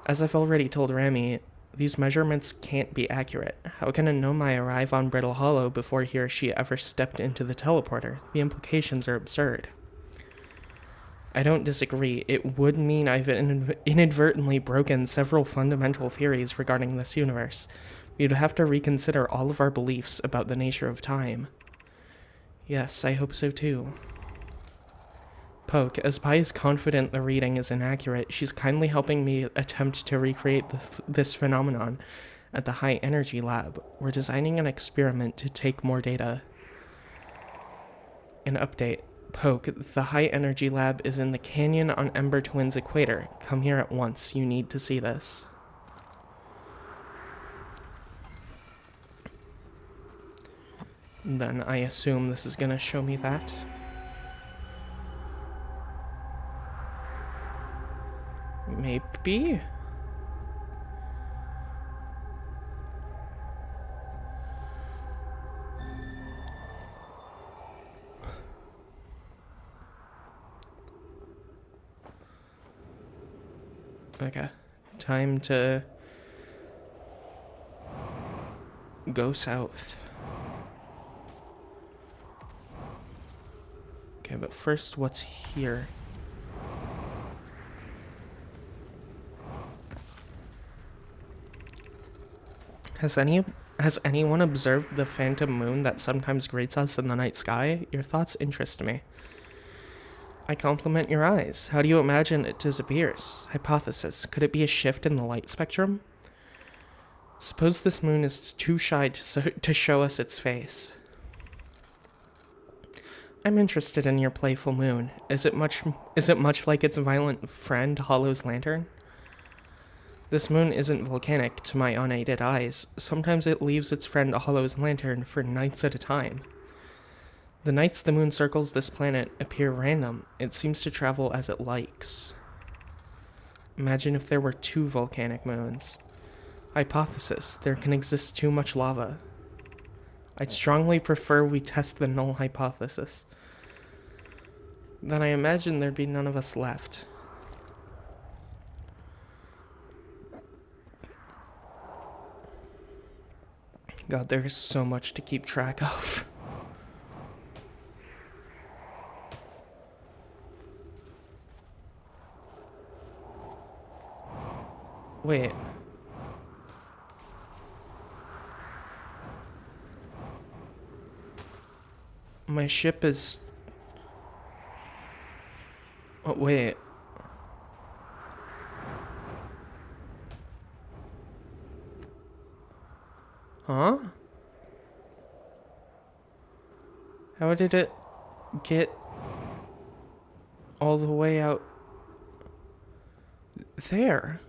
As I've already told Rami, these measurements can't be accurate. How can a Nomai arrive on Brittle Hollow before he or she ever stepped into the teleporter? The implications are absurd. I don't disagree. It would mean I've inadvertently broken several fundamental theories regarding this universe. We'd have to reconsider all of our beliefs about the nature of time. Yes, I hope so too. Poke, as Pi is confident the reading is inaccurate, she's kindly helping me attempt to recreate this phenomenon at the High Energy Lab. We're designing an experiment to take more data. An update. Poke, the High Energy Lab is in the canyon on Ember Twin's equator. Come here at once. You need to see this. Then I assume this is gonna show me that. Maybe? Okay. Time to go south. Okay, but first, what's here? Has anyone observed the phantom moon that sometimes greets us in the night sky? Your thoughts interest me. I compliment your eyes. How do you imagine it disappears? Hypothesis. Could it be a shift in the light spectrum? Suppose this moon is too shy to show us its face. I'm interested in your playful moon. Is it much like its violent friend, Hollow's lantern? This moon isn't volcanic to my unaided eyes. Sometimes it leaves its friend Hollow's lantern for nights at a time. The nights the moon circles this planet appear random. It seems to travel as it likes. Imagine if there were two volcanic moons. Hypothesis. There can exist too much lava. I'd strongly prefer we test the null hypothesis. Then I imagine there'd be none of us left. God, there is so much to keep track of. Wait. My ship is... Oh, wait. Huh? How did it get all the way out there?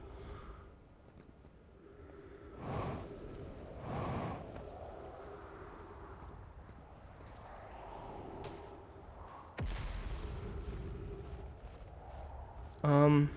Um...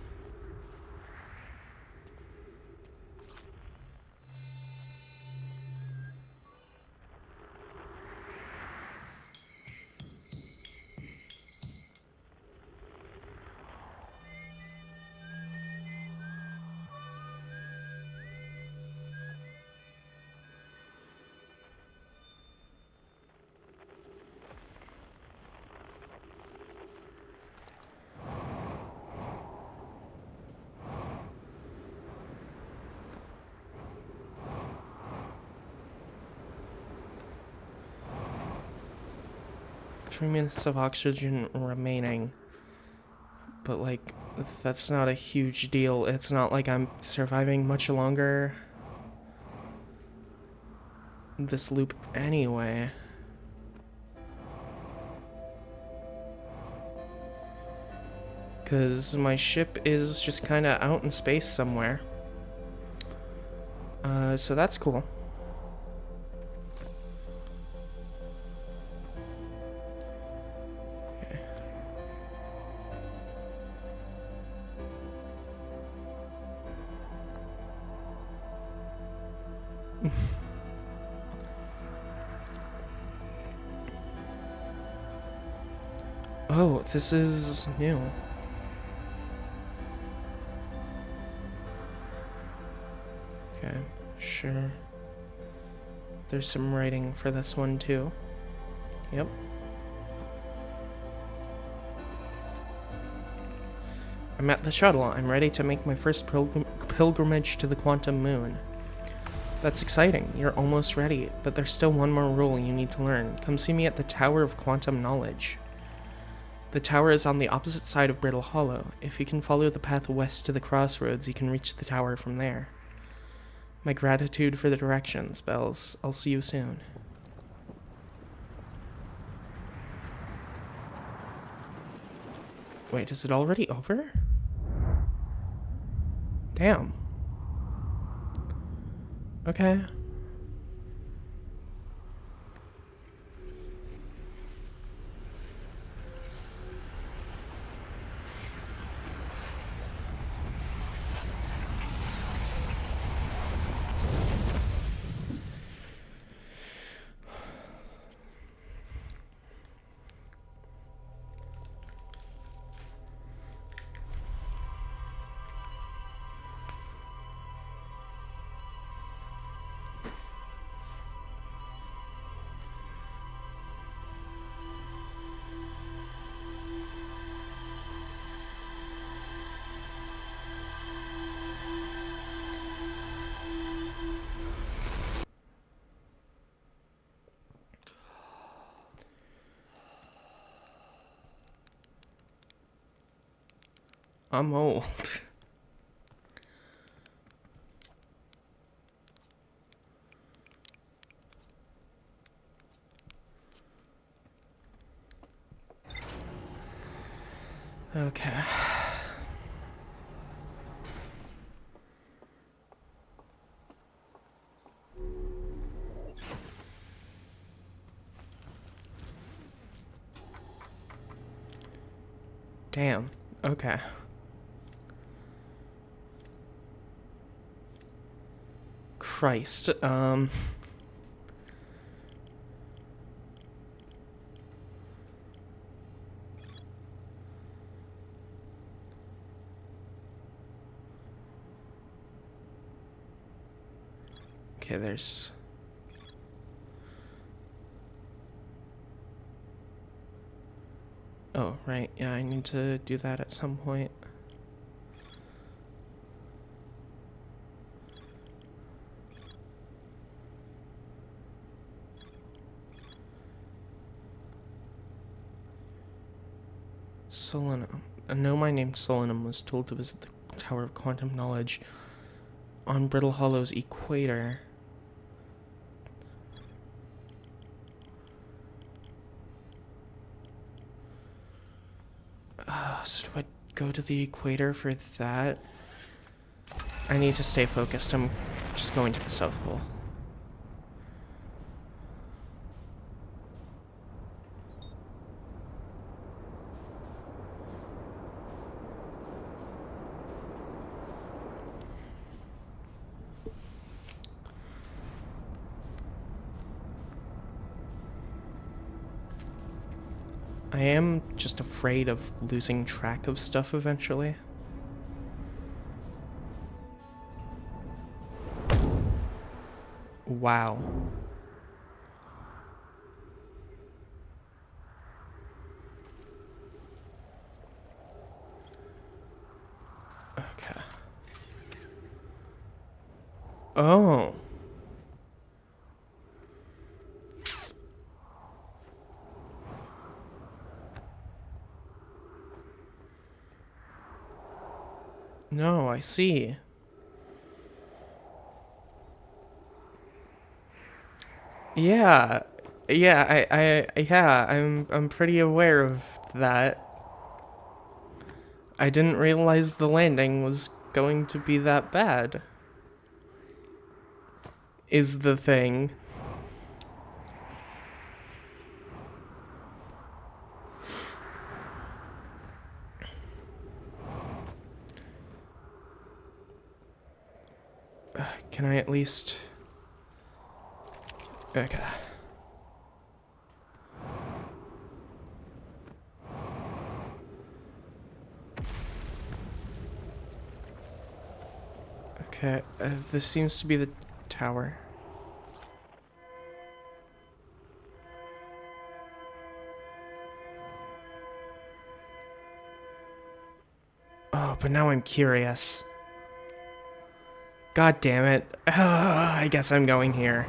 3 minutes of oxygen remaining. But, like, that's not a huge deal. It's not like I'm surviving much longer this loop anyway. Because my ship is just kind of out in space somewhere. So that's cool. Oh, this is new. Okay, sure. There's some writing for this one too. Yep. I'm at the shuttle. I'm ready to make my first pilgrimage to the quantum moon. That's exciting. You're almost ready, but there's still one more rule you need to learn. Come see me at the Tower of Quantum Knowledge. The tower is on the opposite side of Brittle Hollow. If you can follow the path west to the crossroads, you can reach the tower from there. My gratitude for the directions, Bells. I'll see you soon. Wait, is it already over? Damn. Okay. I'm old. Okay. Damn. Okay. Christ. Okay, there's... Oh, right. Yeah, I need to do that at some point. Solenum. A nomai named Solenum was told to visit the Tower of Quantum Knowledge on Brittle Hollow's equator. So do I go to the equator for that? I need to stay focused. I'm just going to the South Pole. I am just afraid of losing track of stuff eventually. Wow. Okay. Oh. No, I see. Yeah. I'm pretty aware of that. I didn't realize the landing was going to be that bad. Is the thing. Can I at least... Okay. Okay, this seems to be the tower. Oh, but now I'm curious. God damn it. I guess I'm going here.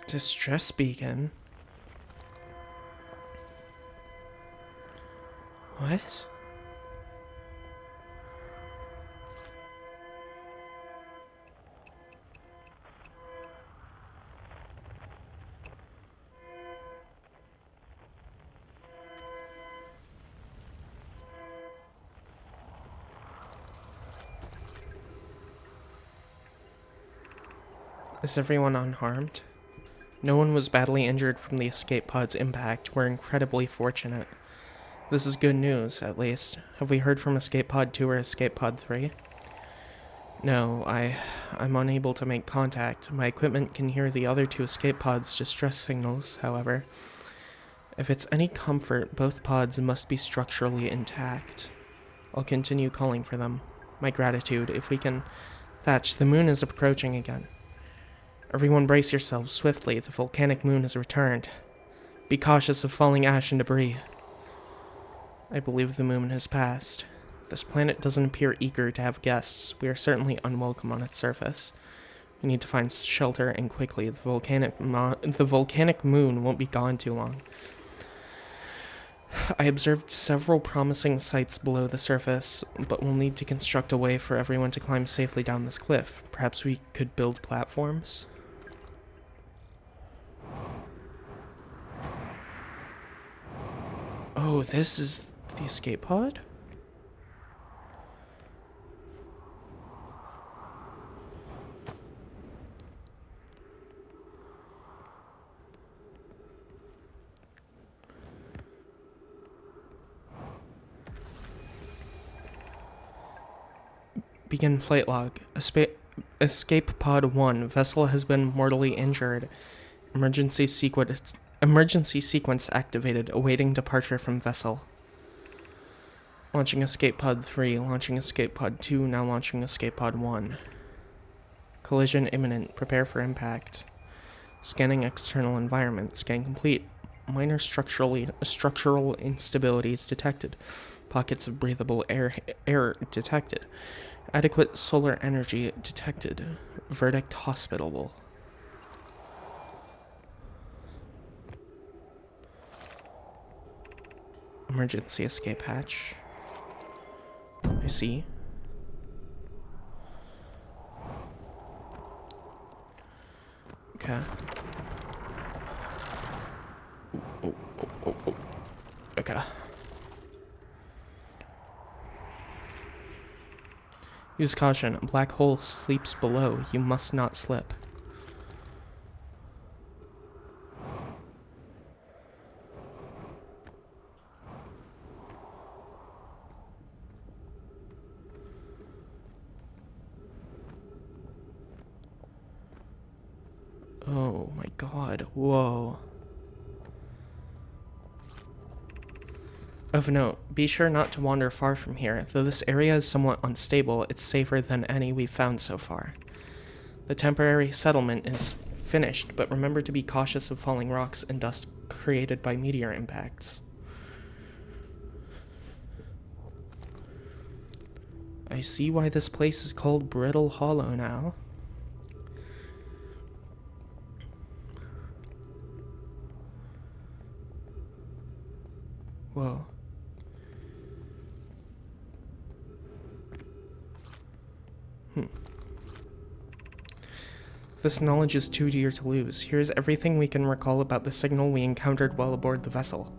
Distress beacon? What? Is everyone unharmed? No one was badly injured from the escape pod's impact. We're incredibly fortunate. This is good news, at least. Have we heard from Escape Pod 2 or Escape Pod 3? No, I'm unable to make contact. My equipment can hear the other two escape pods' distress signals, however. If it's any comfort, both pods must be structurally intact. I'll continue calling for them. My gratitude, if we can... Thatch, the moon is approaching again. Everyone brace yourselves swiftly. The volcanic moon has returned. Be cautious of falling ash and debris. I believe the moon has passed. This planet doesn't appear eager to have guests. We are certainly unwelcome on its surface. We need to find shelter, and quickly. The volcanic moon won't be gone too long. I observed several promising sites below the surface, but we'll need to construct a way for everyone to climb safely down this cliff. Perhaps we could build platforms? Oh, this is the escape pod? Begin flight log. Escape pod 1. Vessel has been mortally injured. Emergency sequence activated. Awaiting departure from vessel. Launching escape pod 3. Launching escape pod 2. Now launching escape pod 1. Collision imminent. Prepare for impact. Scanning external environment. Scan complete. Minor structural instabilities detected. Pockets of breathable air detected. Adequate solar energy detected. Verdict hospitable. Emergency escape hatch. I see. Okay. Oh. Okay. Use caution. A black hole sleeps below. You must not slip. Oh my god. Whoa. Of note, be sure not to wander far from here. Though this area is somewhat unstable, it's safer than any we've found so far. The temporary settlement is finished, but remember to be cautious of falling rocks and dust created by meteor impacts. I see why this place is called Brittle Hollow now. Whoa. This knowledge is too dear to lose. Here's everything we can recall about the signal we encountered while aboard the vessel.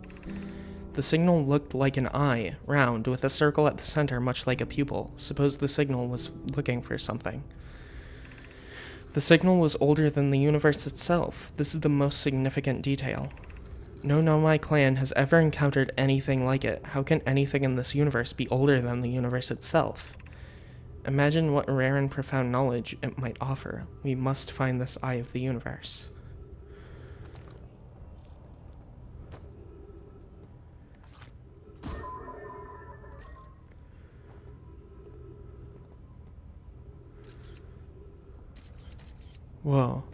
The signal looked like an eye, round, with a circle at the center much like a pupil. Suppose the signal was looking for something. The signal was older than the universe itself. This is the most significant detail. No Nomai clan has ever encountered anything like it. How can anything in this universe be older than the universe itself? Imagine what rare and profound knowledge it might offer. We must find this eye of the universe. Whoa.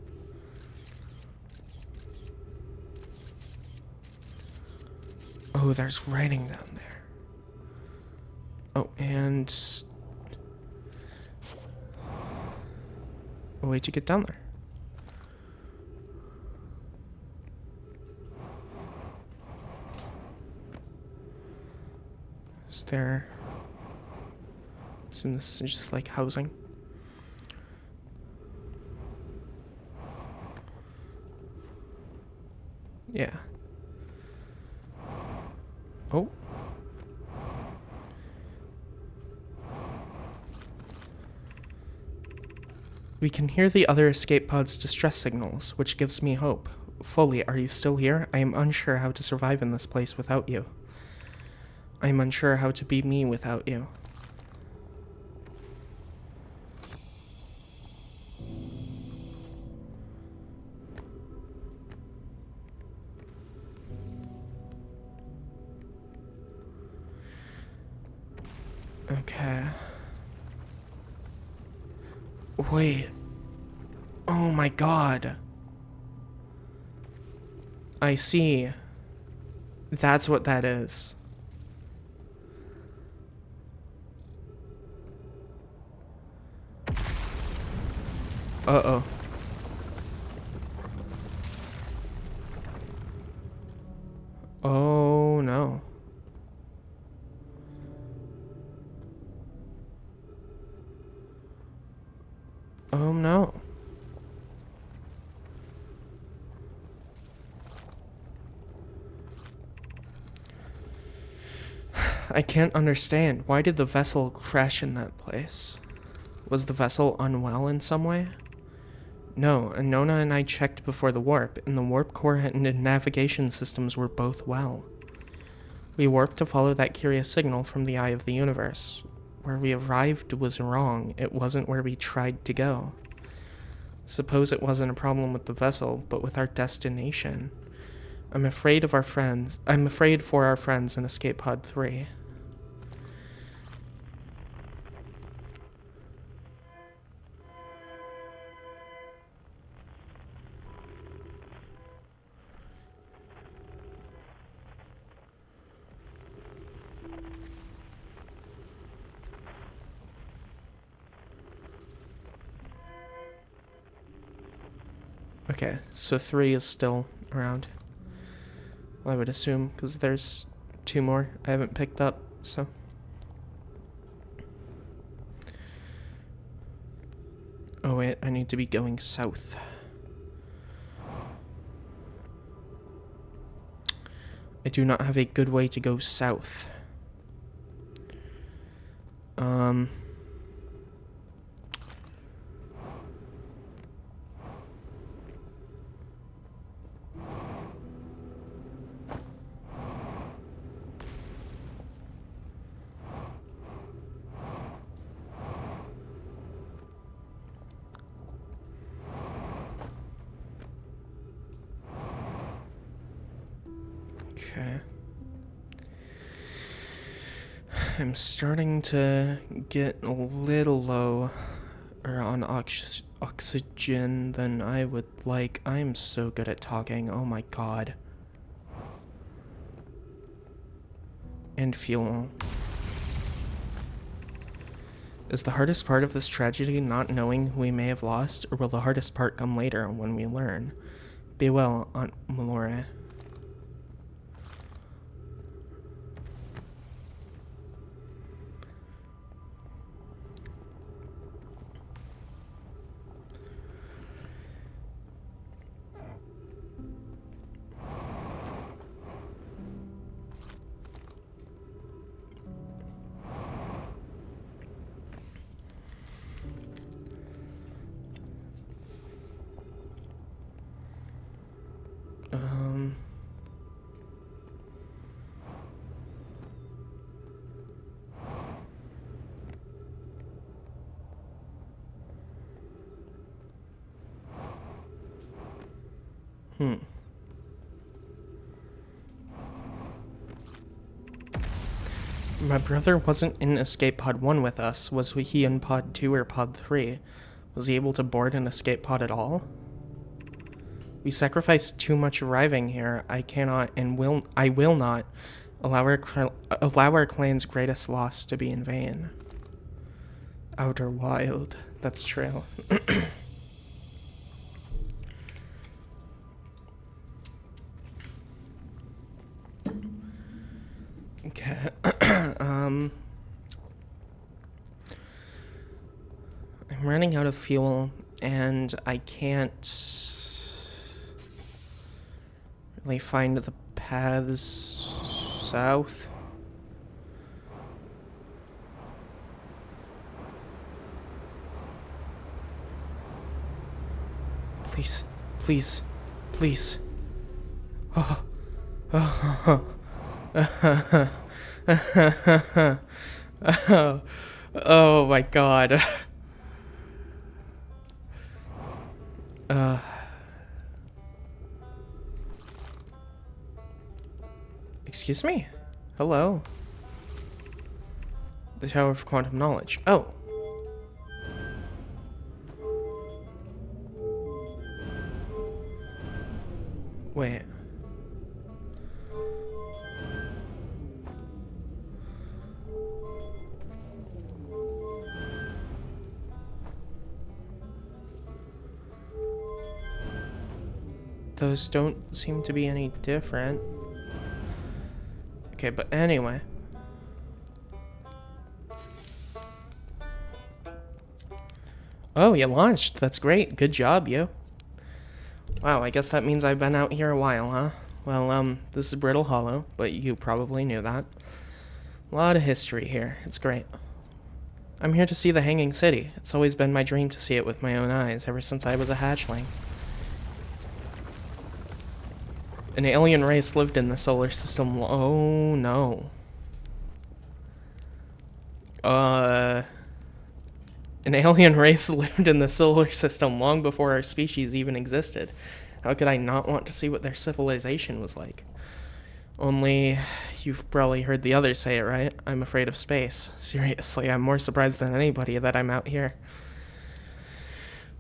Oh, there's writing down there. Oh, and a way to get down there. Is there... Isn't this just like housing? Yeah. Oh. We can hear the other escape pod's distress signals, which gives me hope. Foley, are you still here? I am unsure how to survive in this place without you. I am unsure how to be me without you. Okay. Wait. Oh my god. I see. That's what that is. Uh-oh. Oh no. Oh no. I can't understand. Why did the vessel crash in that place? Was the vessel unwell in some way? No, Nona and I checked before the warp, and the warp core and the navigation systems were both well. We warped to follow that curious signal from the eye of the universe. Where we arrived was wrong. It wasn't where we tried to go. Suppose it wasn't a problem with the vessel, but with our destination. I'm afraid for our friends in Escape Pod 3. Okay, so 3 is still around. I would assume, because there's 2 more I haven't picked up, so. Oh wait, I need to be going south. I do not have a good way to go south. Okay. I'm starting to get a little low on oxygen than I would like. I am so good at talking. Oh my god. And fuel. Is the hardest part of this tragedy not knowing who we may have lost, or will the hardest part come later when we learn? Be well, Aunt Malore. My brother wasn't in Escape Pod 1 with us. Was he in Pod 2 or Pod 3? Was he able to board an escape pod at all? We sacrificed too much arriving here. I cannot and I will not allow our clan's greatest loss to be in vain. Outer Wild. That's true. Okay. I'm running out of fuel, and I can't really find the paths south. Please, please, please. Oh. Oh my god. Excuse me? Hello? The Tower of Quantum Knowledge. Oh. Wait. Those don't seem to be any different. Okay, but anyway. Oh, you launched. That's great. Good job, you. Wow, I guess that means I've been out here a while, huh? Well, this is Brittle Hollow, but you probably knew that. A lot of history here. It's great. I'm here to see the Hanging City. It's always been my dream to see it with my own eyes, ever since I was a hatchling. An alien race lived in the solar system. Oh no. An alien race lived in the solar system long before our species even existed. How could I not want to see what their civilization was like? Only, you've probably heard the others say it, right? I'm afraid of space. Seriously, I'm more surprised than anybody that I'm out here.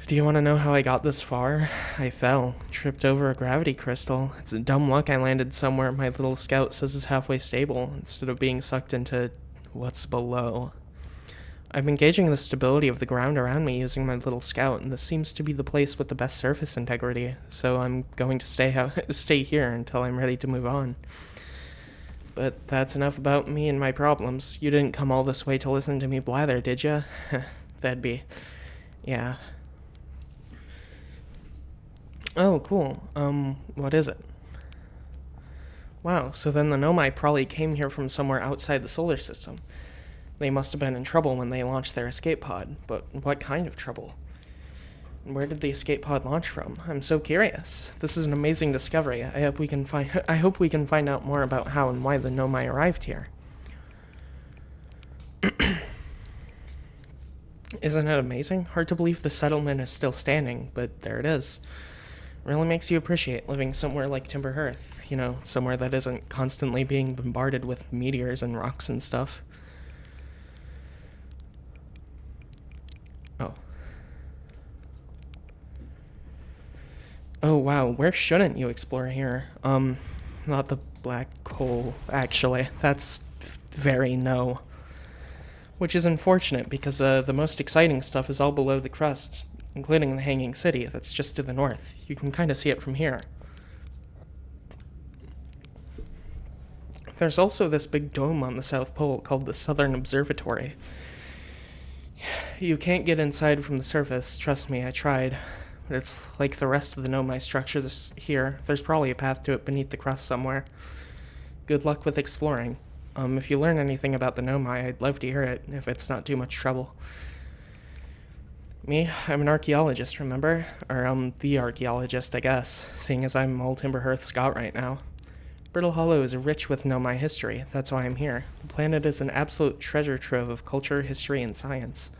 Do you want to know how I got this far? I fell, tripped over a gravity crystal. It's a dumb luck I landed somewhere my little scout says is halfway stable, instead of being sucked into what's below. I'm engaging the stability of the ground around me using my little scout, and this seems to be the place with the best surface integrity, so I'm going to stay here until I'm ready to move on. But that's enough about me and my problems. You didn't come all this way to listen to me blather, did ya? That'd be... yeah. Oh, cool. What is it? Wow, so then the Nomai probably came here from somewhere outside the solar system. They must have been in trouble when they launched their escape pod, but what kind of trouble? And where did the escape pod launch from? I'm so curious. This is an amazing discovery. I hope we can find out more about how and why the Nomai arrived here. Isn't it amazing? Hard to believe the settlement is still standing, but there it is. Really makes you appreciate living somewhere like Timber Hearth, you know, somewhere that isn't constantly being bombarded with meteors and rocks and stuff. Oh. Oh, wow, where shouldn't you explore here? Not the black hole, actually. That's very no. Which is unfortunate, because the most exciting stuff is all below the crust, including the Hanging City that's just to the north. You can kind of see it from here. There's also this big dome on the South Pole called the Southern Observatory. You can't get inside from the surface, trust me, I tried. But it's like the rest of the Nomai structures here. There's probably a path to it beneath the crust somewhere. Good luck with exploring. If you learn anything about the Nomai, I'd love to hear it, if it's not too much trouble. Me? I'm an archaeologist, remember? Or, the archaeologist, I guess, seeing as I'm all Timber Hearth scout right now. Brittle Hollow is rich with Nomai history, that's why I'm here. The planet is an absolute treasure trove of culture, history, and science.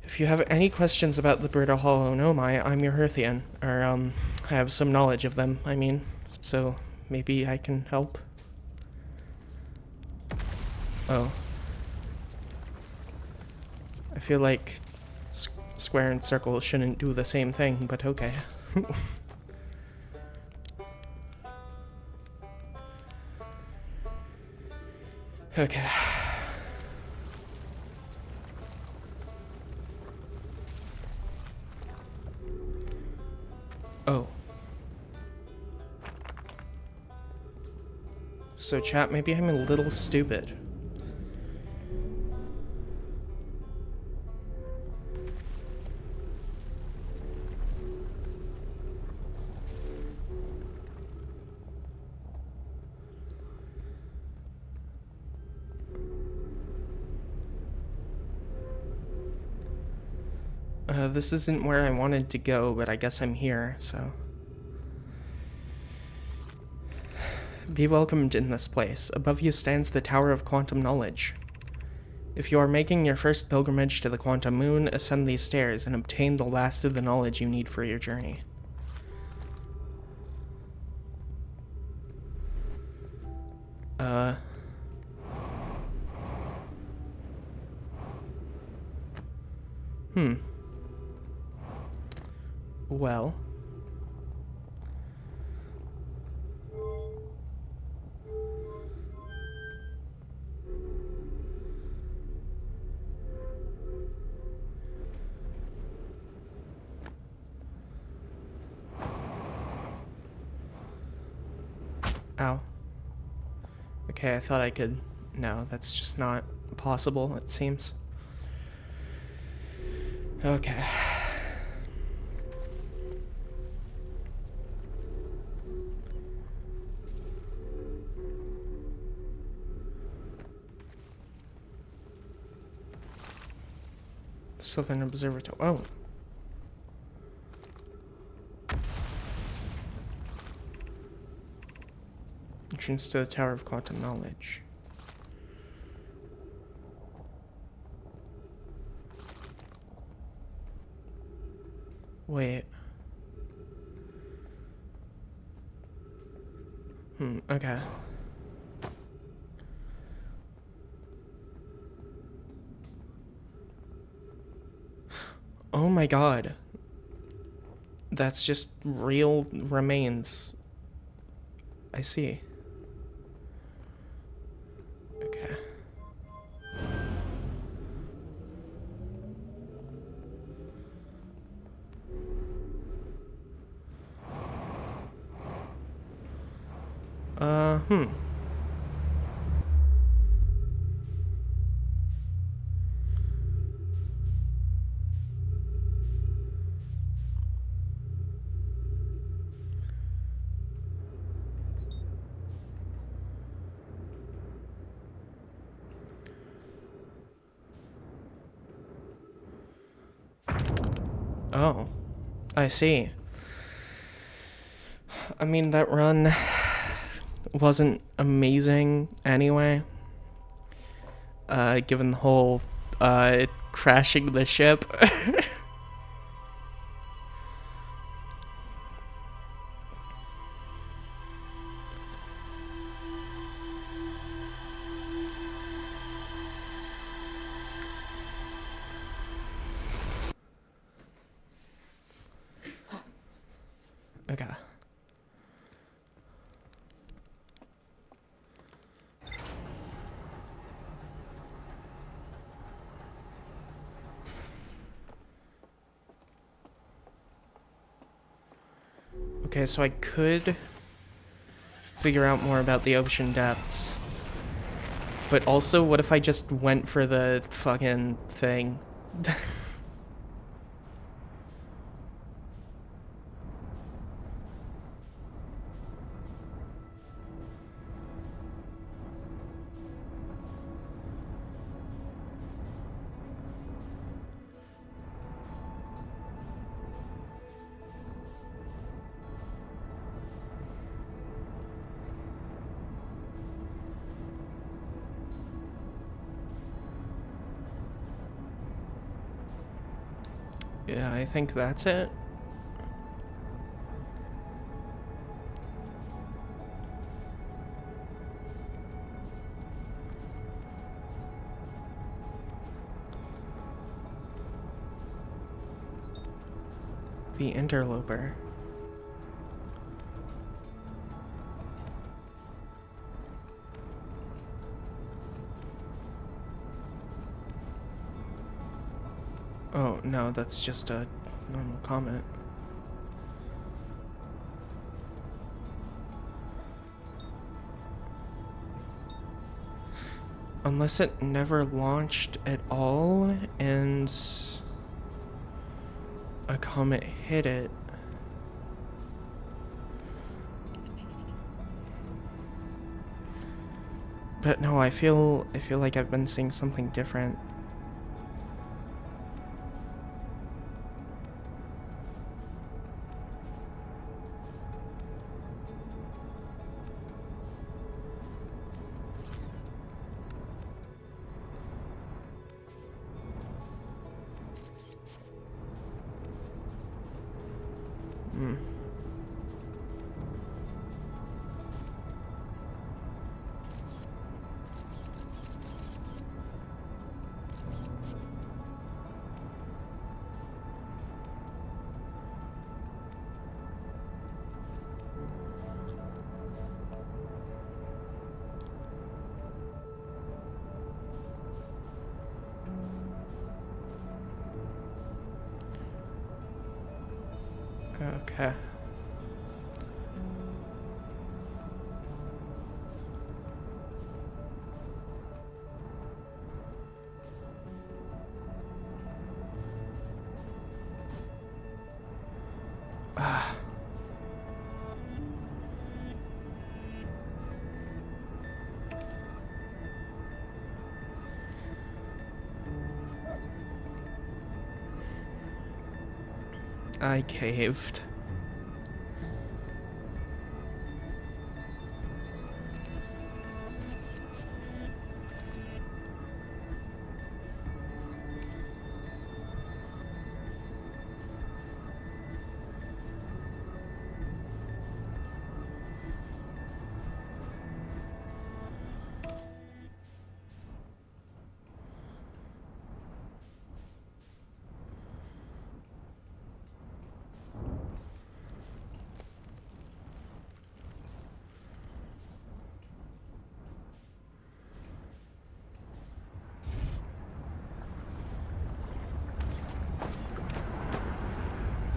If you have any questions about the Brittle Hollow Nomai, I'm your Hearthian. Or, I have some knowledge of them, I mean. So, maybe I can help? Oh. I feel like square and circle shouldn't do the same thing, but okay. Okay. Oh. So chat, maybe I'm a little stupid. This isn't where I wanted to go, but I guess I'm here, so... Be welcomed in this place. Above you stands the Tower of Quantum Knowledge. If you are making your first pilgrimage to the Quantum Moon, ascend these stairs and obtain the last of the knowledge you need for your journey. Well... Ow. Okay, I thought I could... No, that's just not possible, it seems. Okay. Southern Observatory. Oh. Entrance to the Tower of Quantum Knowledge. Wait. Okay. Oh my god. That's just real remains. I see. Okay. Oh. I see. I mean, that run wasn't amazing anyway. Given the whole, crashing the ship. Okay. Okay, so I could figure out more about the ocean depths. But also, what if I just went for the fucking thing? Yeah, I think that's it. The interloper. Oh, no, that's just a normal comment. Unless it never launched at all and a comet hit it. But no, I feel like I've been seeing something different. Okay. Ah. I caved.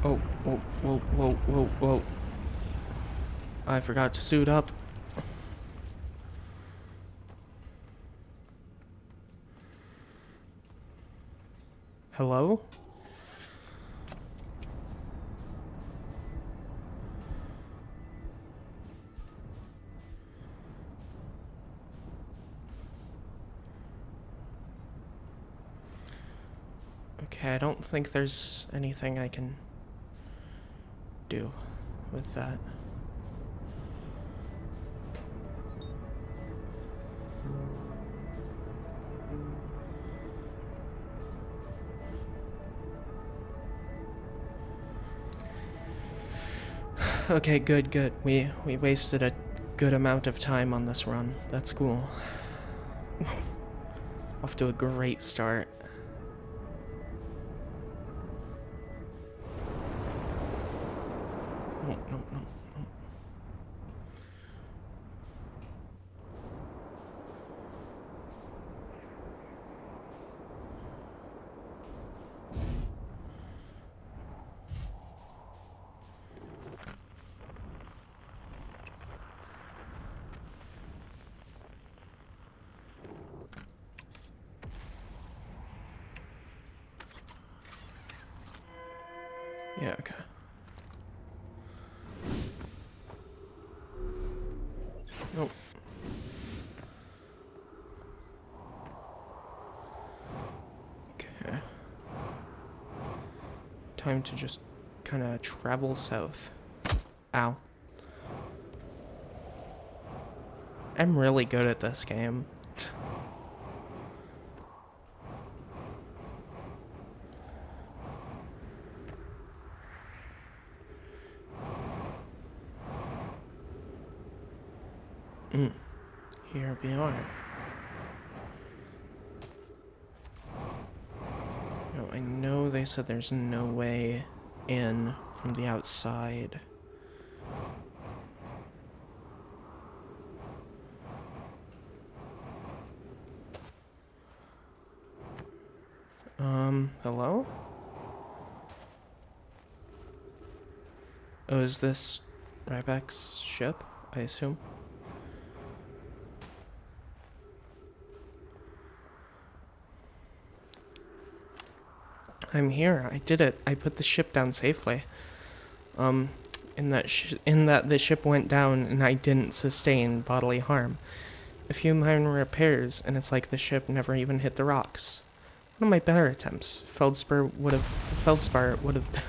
Oh, whoa, whoa, whoa, whoa, whoa. I forgot to suit up. Hello? Okay, I don't think there's anything I can do with that. Okay, good, good. We wasted a good amount of time on this run. That's cool. Off to a great start. No, no, no, no. Yeah, okay. Nope. Okay. Time to just kind of travel south. Ow. I'm really good at this game. Here we are. No, I know they said there's no way in from the outside. Hello? Oh, is this Ryback's ship, I assume? I'm here. I did it. I put the ship down safely. In that the ship went down and I didn't sustain bodily harm. A few minor repairs, and it's like the ship never even hit the rocks. One of my better attempts. Feldspar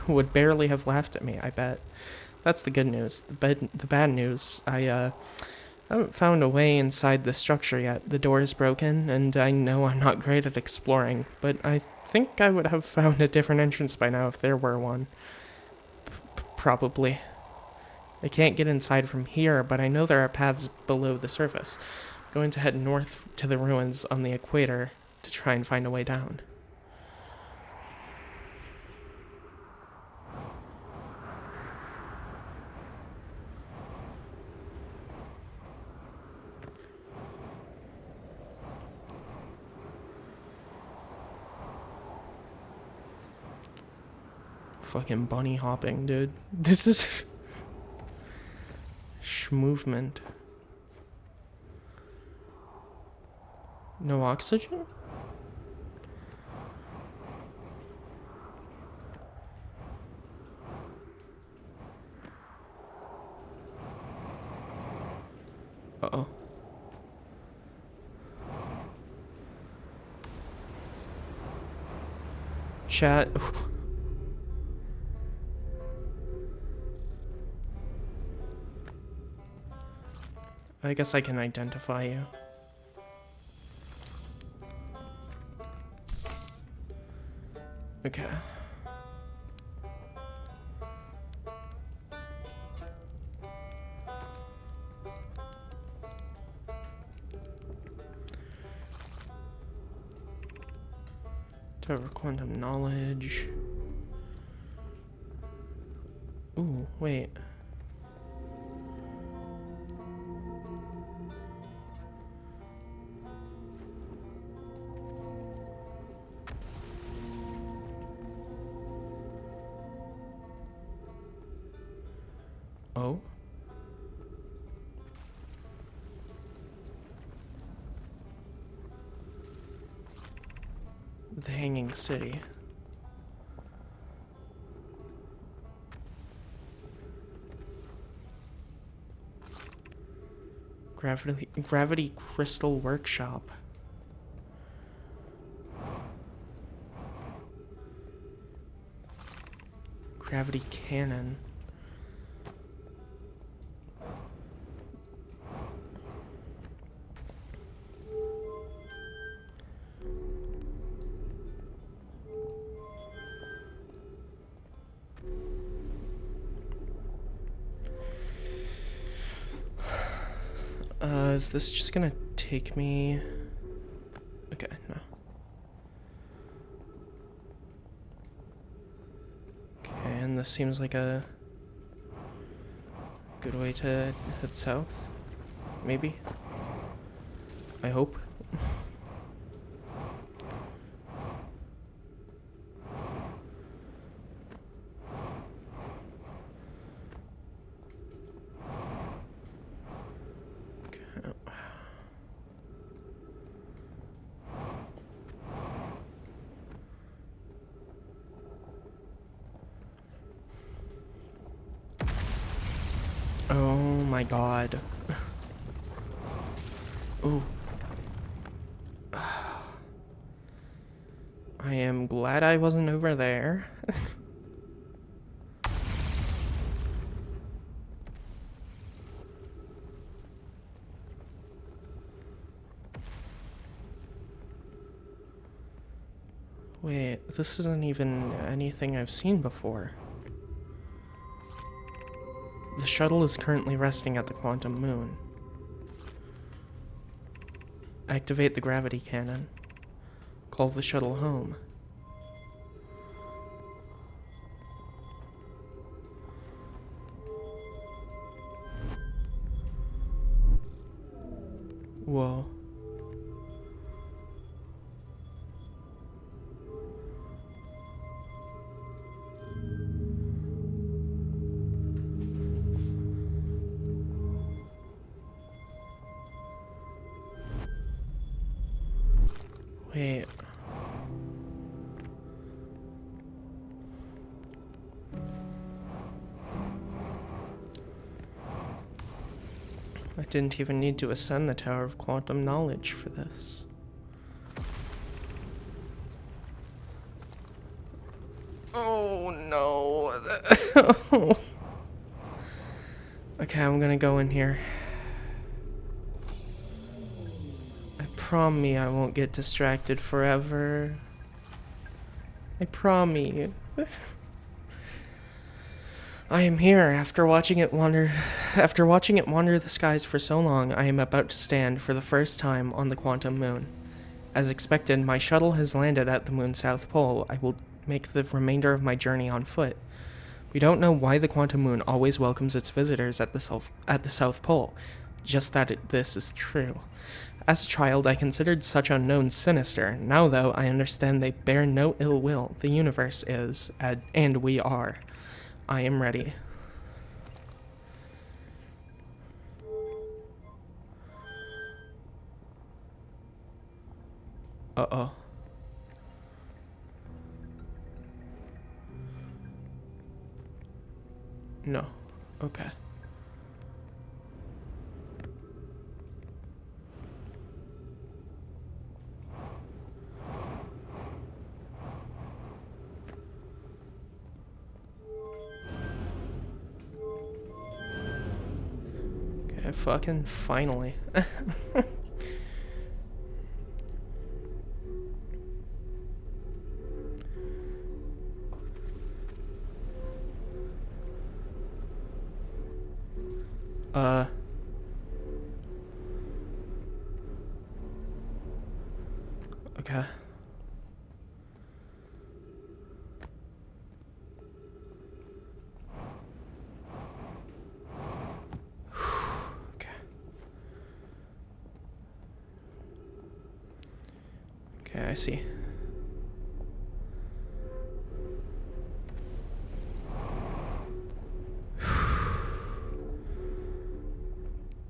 would barely have laughed at me, I bet. That's the good news. The bad news, I haven't found a way inside the structure yet. The door is broken, and I know I'm not great at exploring, but I think I would have found a different entrance by now if there were one. Probably. I can't get inside from here, but I know there are paths below the surface. I'm going to head north to the ruins on the equator to try and find a way down. Fucking bunny hopping, dude. This is schmovement. No oxygen? Uh-oh. Chat. I guess I can identify you. Okay. Tower of quantum knowledge. Ooh, wait. Oh? The Hanging City. Gravity Crystal Workshop. Gravity Cannon. Is this just gonna take me? Okay, no. Okay, and this seems like a good way to head south. Maybe? I hope. Oh my god. Ooh. I am glad I wasn't over there. Wait, this isn't even anything I've seen before. The shuttle is currently resting at the quantum moon. Activate the gravity cannon. Call the shuttle home. Whoa. Wait. I didn't even need to ascend the Tower of Quantum Knowledge for this. Oh no. Okay, I'm gonna go in here. I promise me I won't get distracted forever. I promise you. I am here after watching it wander the skies for so long. I am about to stand for the first time on the quantum moon. As expected, my shuttle has landed at the moon's south pole. I will make the remainder of my journey on foot. We don't know why the quantum moon always welcomes its visitors at the South Pole, just that this is true. As a child, I considered such unknowns sinister. Now, though, I understand they bear no ill will. The universe is, and we are. I am ready. Uh-oh. No. Okay. Okay, fucking finally. Okay. Okay. Okay, I see.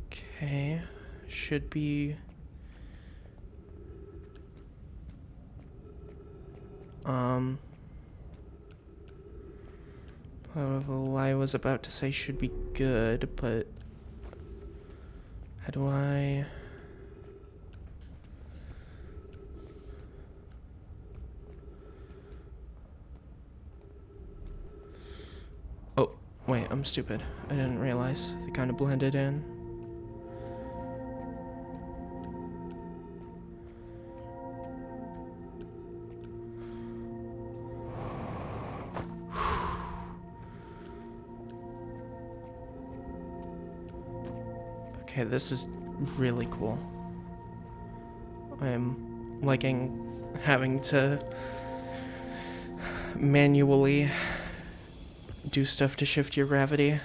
Okay, should be... Well, I was about to say should be good, but... How do I... Oh, wait, I'm stupid. I didn't realize. They kind of blended in. Okay, this is really cool. I'm liking having to manually do stuff to shift your gravity.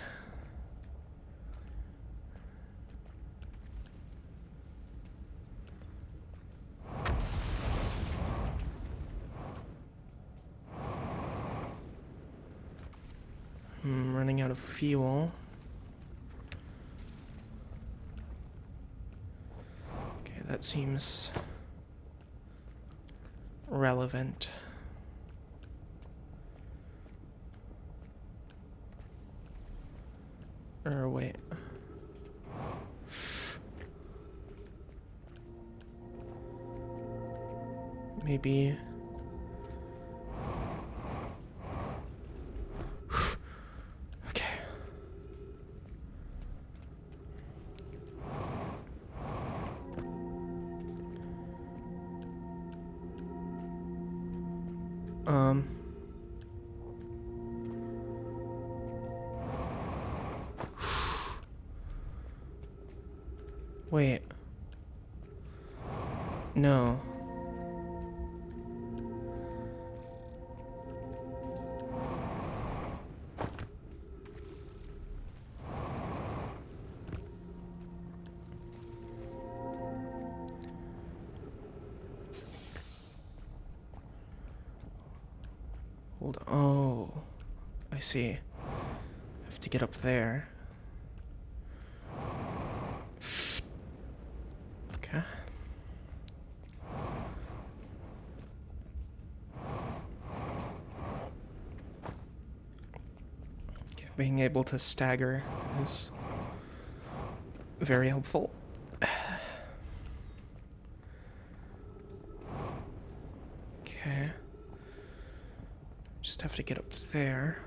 I'm running out of fuel. Okay, that seems relevant. Or wait. Maybe... Okay. Wait. No. Hold on. Oh, I see. I have to get up there. Okay. Being able to stagger is very helpful. Okay. Just have to get up there.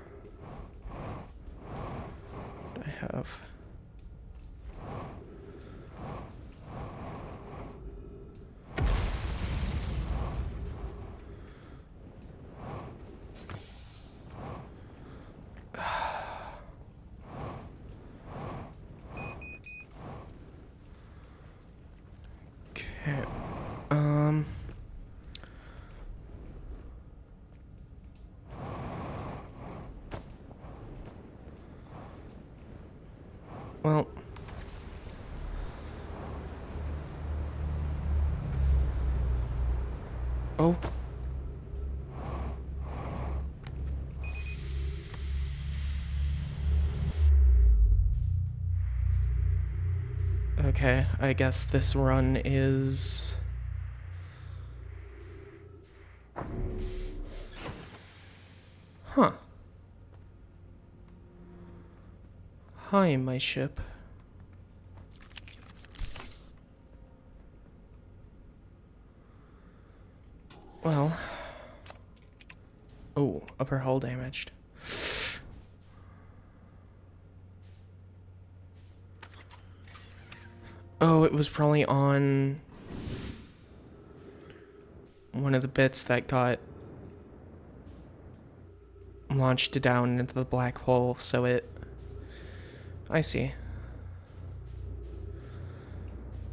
I have... Okay. Well... Oh. Okay, I guess this run is... Huh. Hi, my ship. Well... Oh, upper hull damaged. Oh, it was probably on one of the bits that got launched down into the black hole, so it... I see.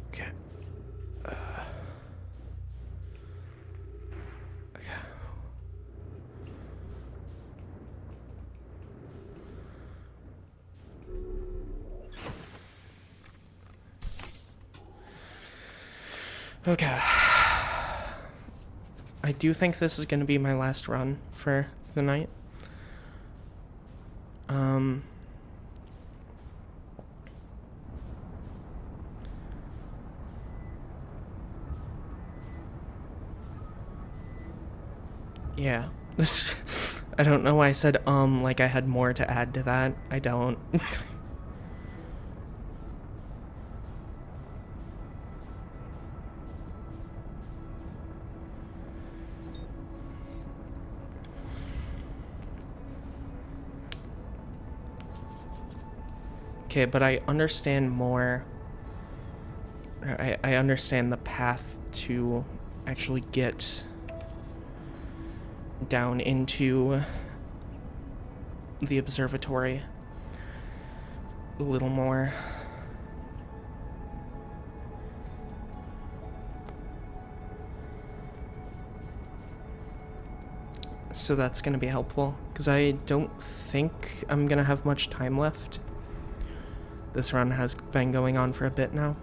Okay. Okay. Okay. I do think this is going to be my last run for the night. Yeah. I don't know why I said, like I had more to add to that. I don't. Okay, but I understand more. I understand the path to actually get down into the observatory a little more. So that's going to be helpful, because I don't think I'm going to have much time left. This run has been going on for a bit now.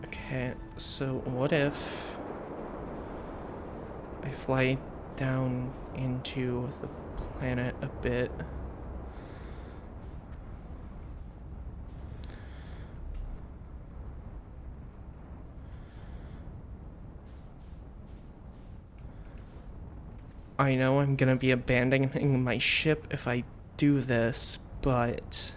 Okay, so what if I fly down into the planet a bit? I know I'm gonna be abandoning my ship if I do this, but...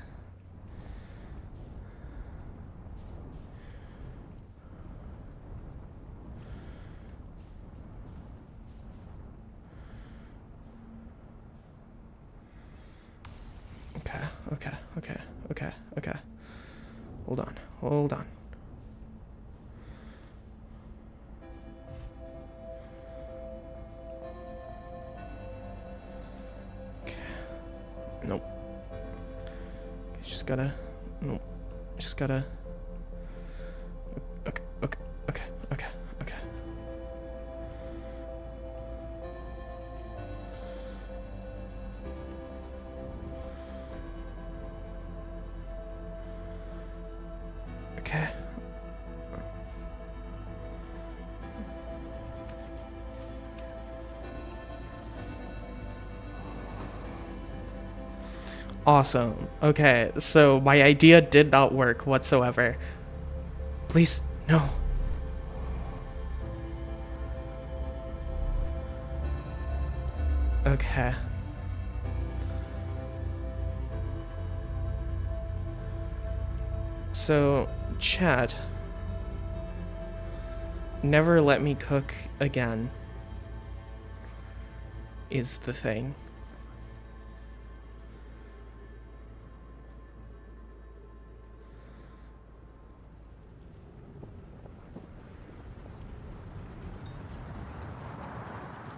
Okay. Hold on. Okay. Nope. Just gotta... Nope. Just gotta... Okay. Okay. Awesome. Okay, so my idea did not work whatsoever. Please, no. Okay. So, chat. Never let me cook again is the thing.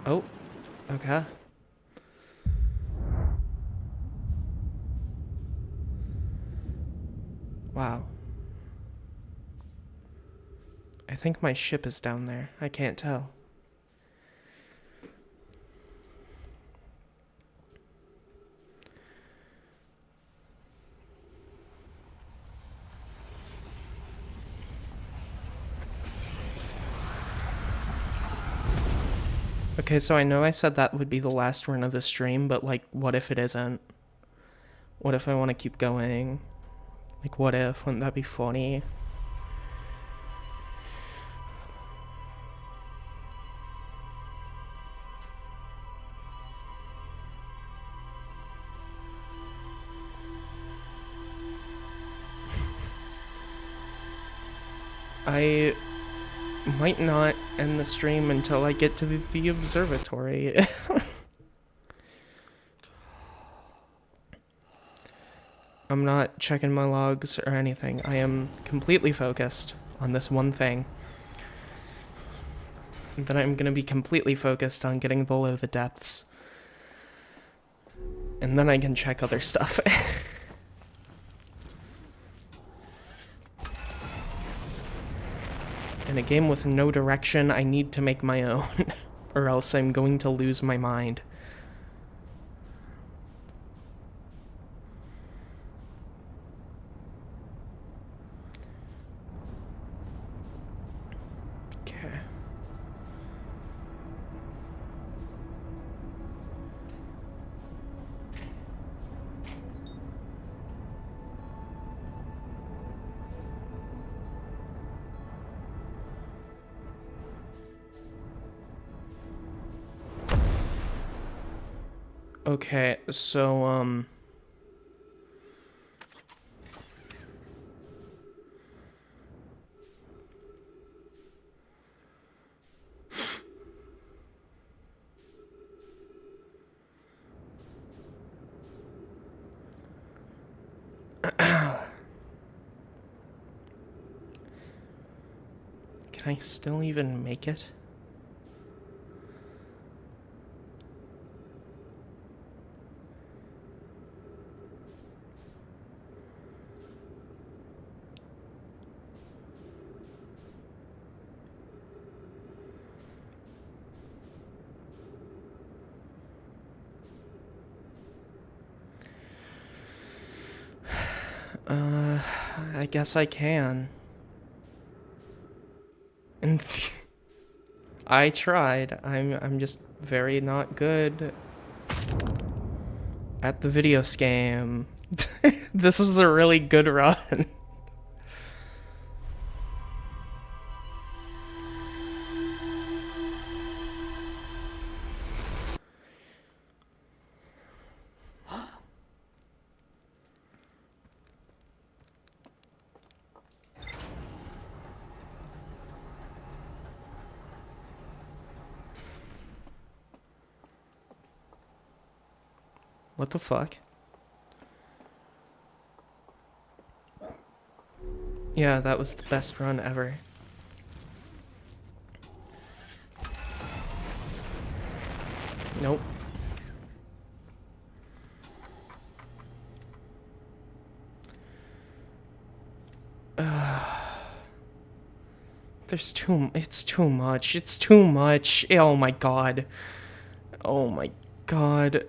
Oh, okay. Wow. I think my ship is down there. I can't tell. Okay, so I know I said that would be the last run of the stream, but like, what if it isn't? What if I want to keep going? Like, what if? Wouldn't that be funny? I might not end the stream until I get to the observatory. I'm not checking my logs or anything. I am completely focused on this one thing. And then I'm gonna be completely focused on getting below the depths. And then I can check other stuff. In a game with no direction, I need to make my own, or else I'm going to lose my mind. Okay. Okay, so, can I still even make it? I guess I can. And I tried. I'm just very not good at the video scam. This was a really good run. What the fuck? Yeah, that was the best run ever. Nope. It's too much. It's too much. Oh my god. Oh my god.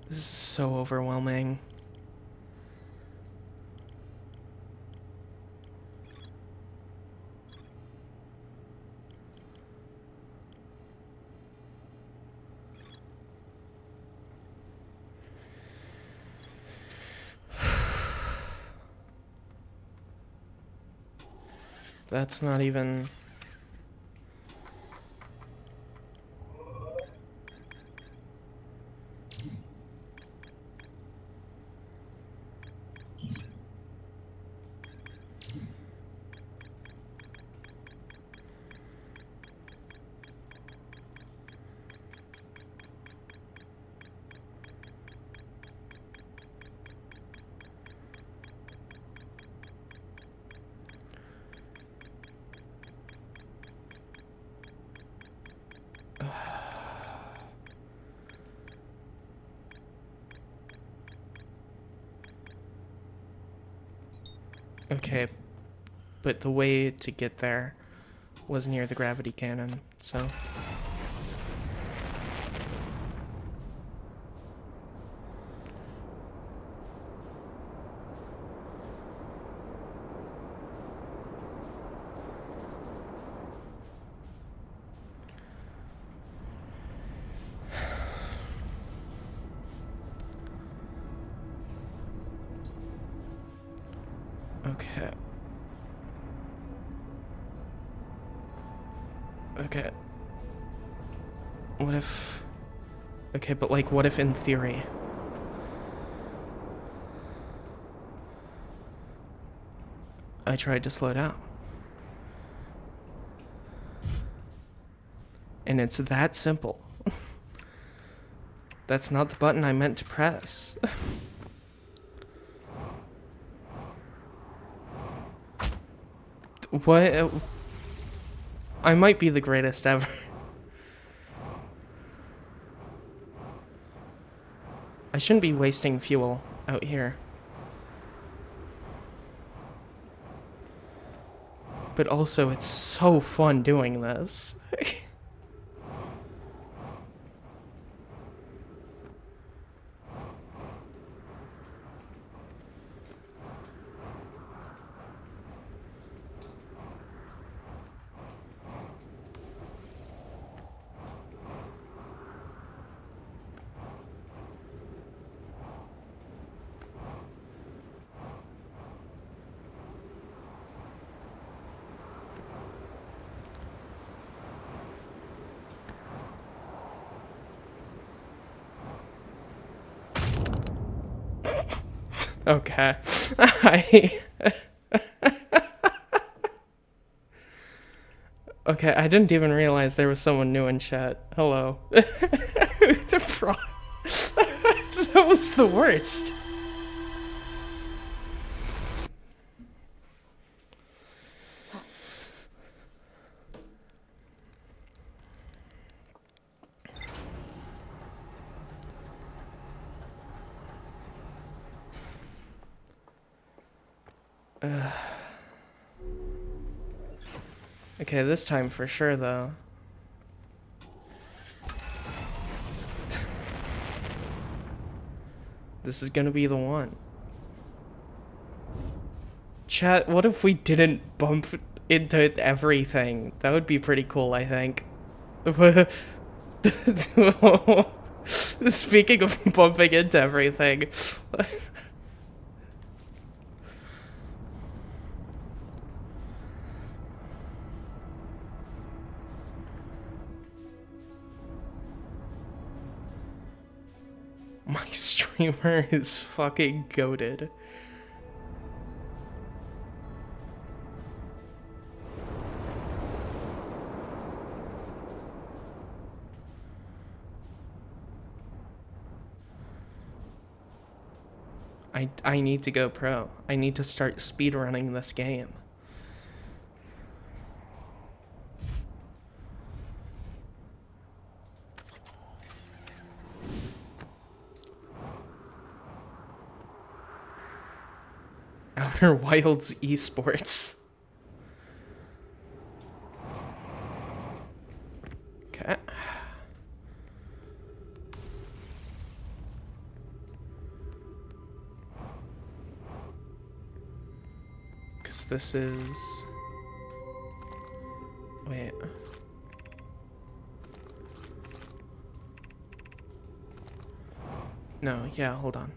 This is so overwhelming. That's not even... Okay, but the way to get there was near the gravity cannon. so. Okay. Okay. What if... Okay, but like, what if in theory... I tried to slow down? And it's that simple. That's not the button I meant to press. What? I might be the greatest ever. I shouldn't be wasting fuel out here. But also, it's so fun doing this. Okay. Okay, I didn't even realize there was someone new in chat. Hello. That was the worst. Okay, this time for sure, though. This is gonna be the one. Chat, what if we didn't bump into everything? That would be pretty cool, I think. Speaking of bumping into everything... My streamer is fucking goated. I need to go pro. I need to start speedrunning this game. Outer Wilds esports. Okay. Because this is... Wait. No, yeah, hold on.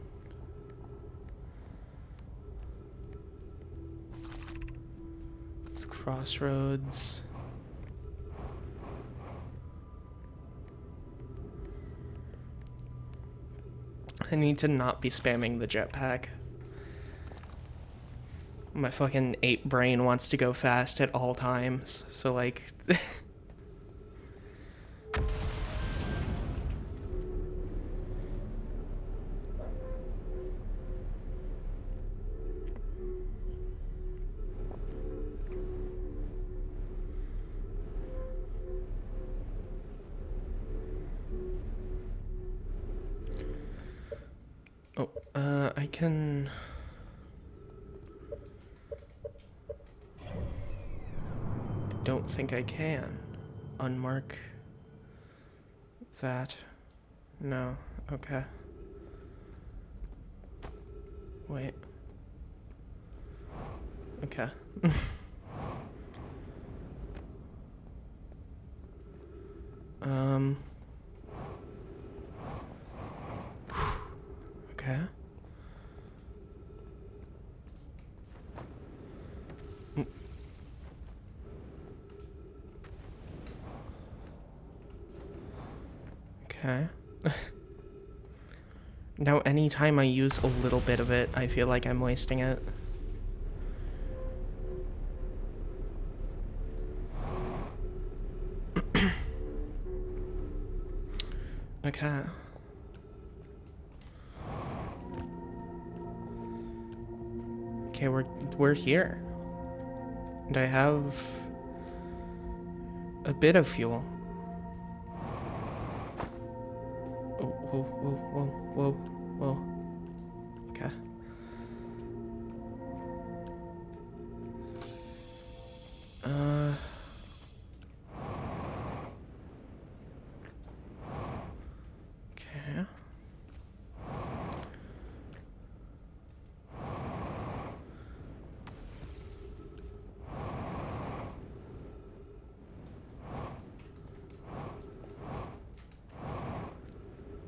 Crossroads. I need to not be spamming the jetpack. My fucking ape brain wants to go fast at all times, so like... Oh, I can... I don't think I can. unmark that? No. Okay. Wait. Okay. Okay. Okay. Now, anytime I use a little bit of it, I feel like I'm wasting it. Okay. Okay, we're here. And I have a bit of fuel. Oh, whoa, whoa, whoa, whoa, whoa. Okay. Okay.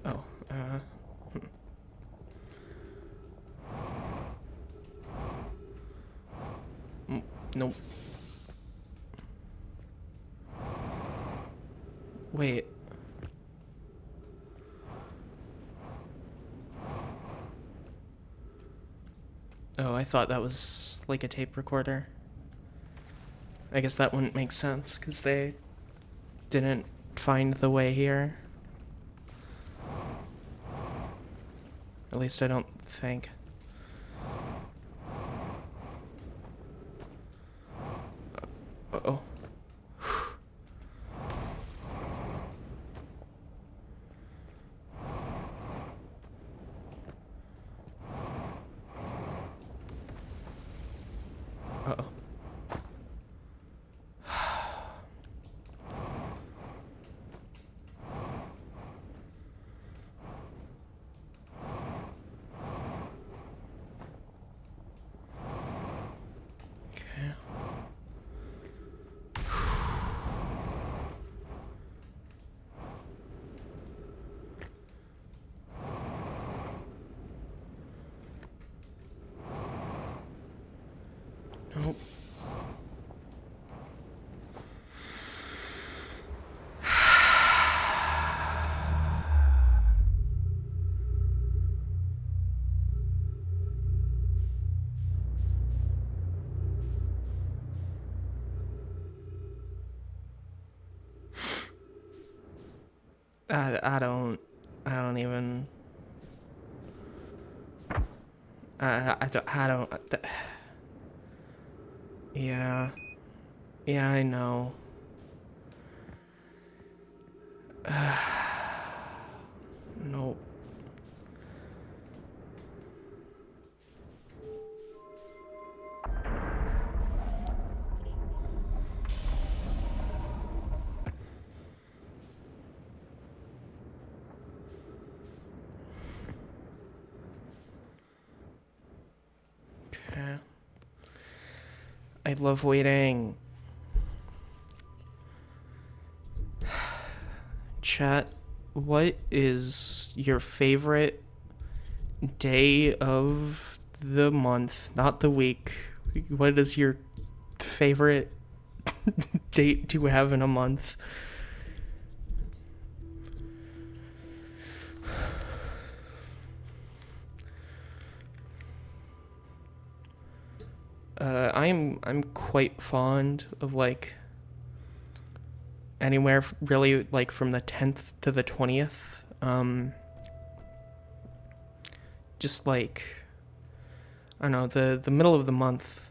Oh, nope. Wait. Oh, I thought that was like a tape recorder. I guess that wouldn't make sense, because they didn't find the way here. At least I don't think. Uh-oh. Uh-oh. Okay. Nope. I don't even. I don't. Yeah. Yeah, I know. Nope. Okay. I love waiting. Chat, what is your favorite day of the month, not the week? What is your favorite date to have in a month? I'm quite fond of like anywhere really like from the 10th to the 20th. Just like I don't know, the middle of the month,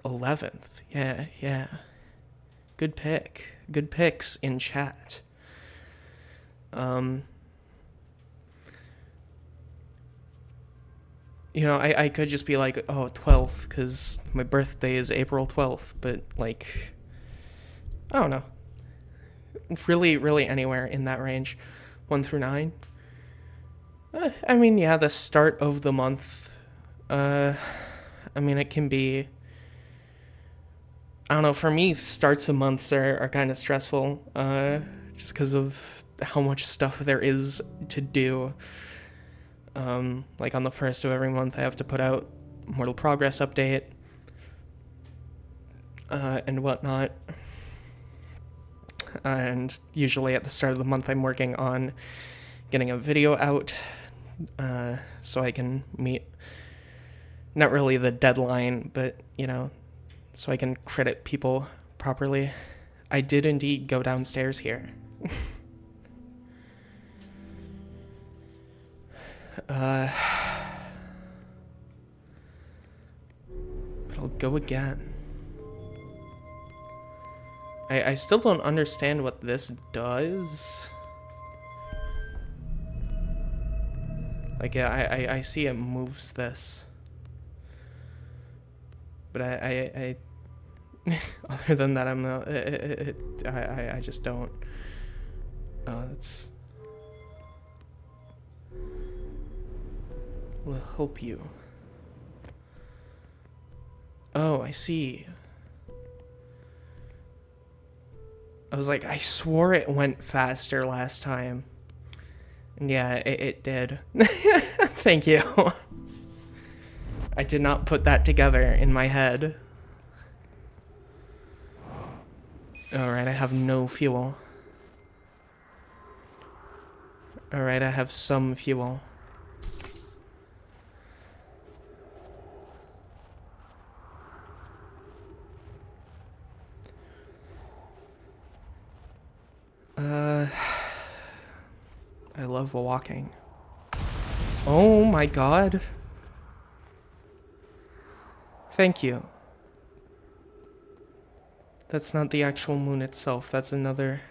11th. Yeah, yeah. Good pick. Good picks in chat. You know, I could just be like, oh, 12th, because my birthday is April 12th, but, like, I don't know. Really, really anywhere in that range. 1 through 9. I mean, yeah, the start of the month. I mean, it can be. I don't know, for me, starts of months are kind of stressful. Just because of how much stuff there is to do. Like on the first of every month, I have to put out Mortal Progress update. And whatnot. And usually at the start of the month, I'm working on getting a video out so I can meet, not really the deadline, but, you know, so I can credit people properly. I did indeed go downstairs here. But I'll go again. I still don't understand what this does. Like, I see it moves this. But I other than that, I'm not, I just don't. Oh, that's... will help you. Oh, I see. I was like, I swore it went faster last time. And yeah, it did. Thank you. I did not put that together in my head. Alright, I have no fuel. Alright, I have some fuel. I love walking. Oh my god. Thank you. That's not the actual moon itself, that's another...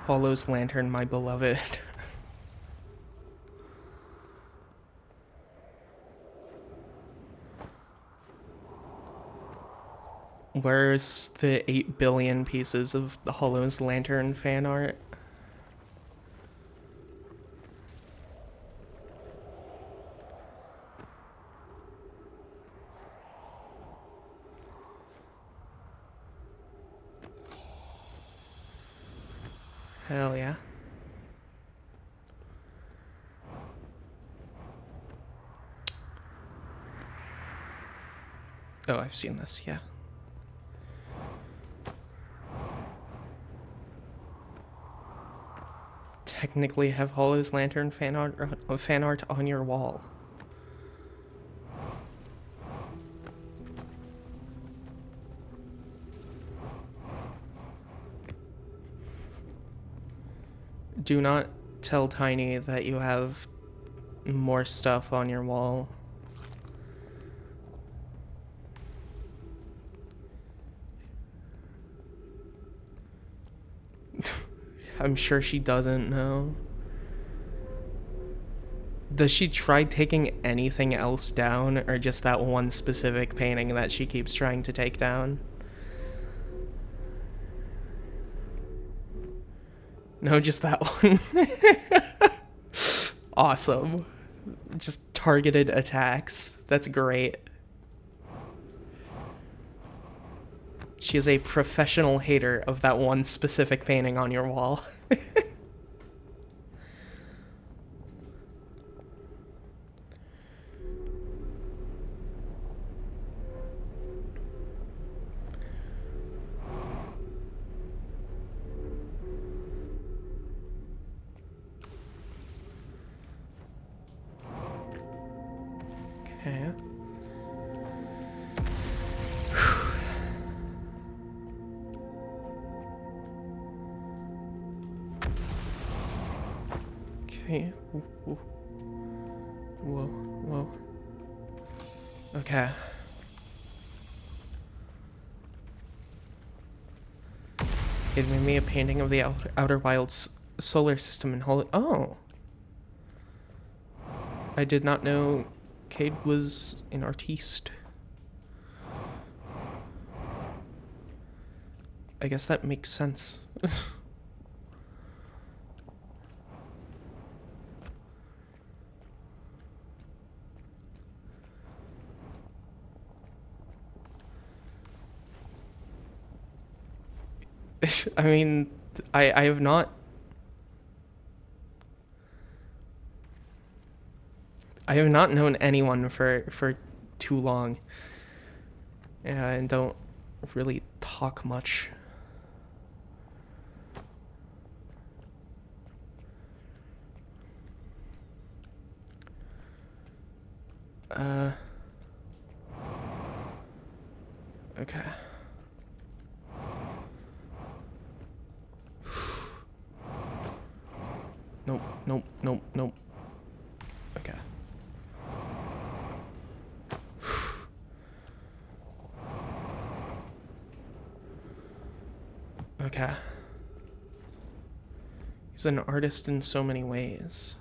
Hollow's lantern, my beloved. Where's the 8 billion pieces of the Hollow's lantern fan art? Hell yeah. Oh, I've seen this, yeah. Technically have Hollow's lantern fan art on your wall. Do not tell Tiny that you have more stuff on your wall. I'm sure she doesn't know. Does she try taking anything else down, or just that one specific painting that she keeps trying to take down? No, just that one. Awesome. Just targeted attacks. That's great. She is a professional hater of that one specific painting on your wall. Okay. Okay. Whoa. Whoa. Okay. It made me a painting of the Outer Wilds solar system in Hollywood. Oh. I did not know Cade was an artiste. I guess that makes sense. I mean, I have not... I have not known anyone for too long. And don't really talk much. Okay. Nope, nope, nope, nope. Okay. Okay. He's an artist in so many ways.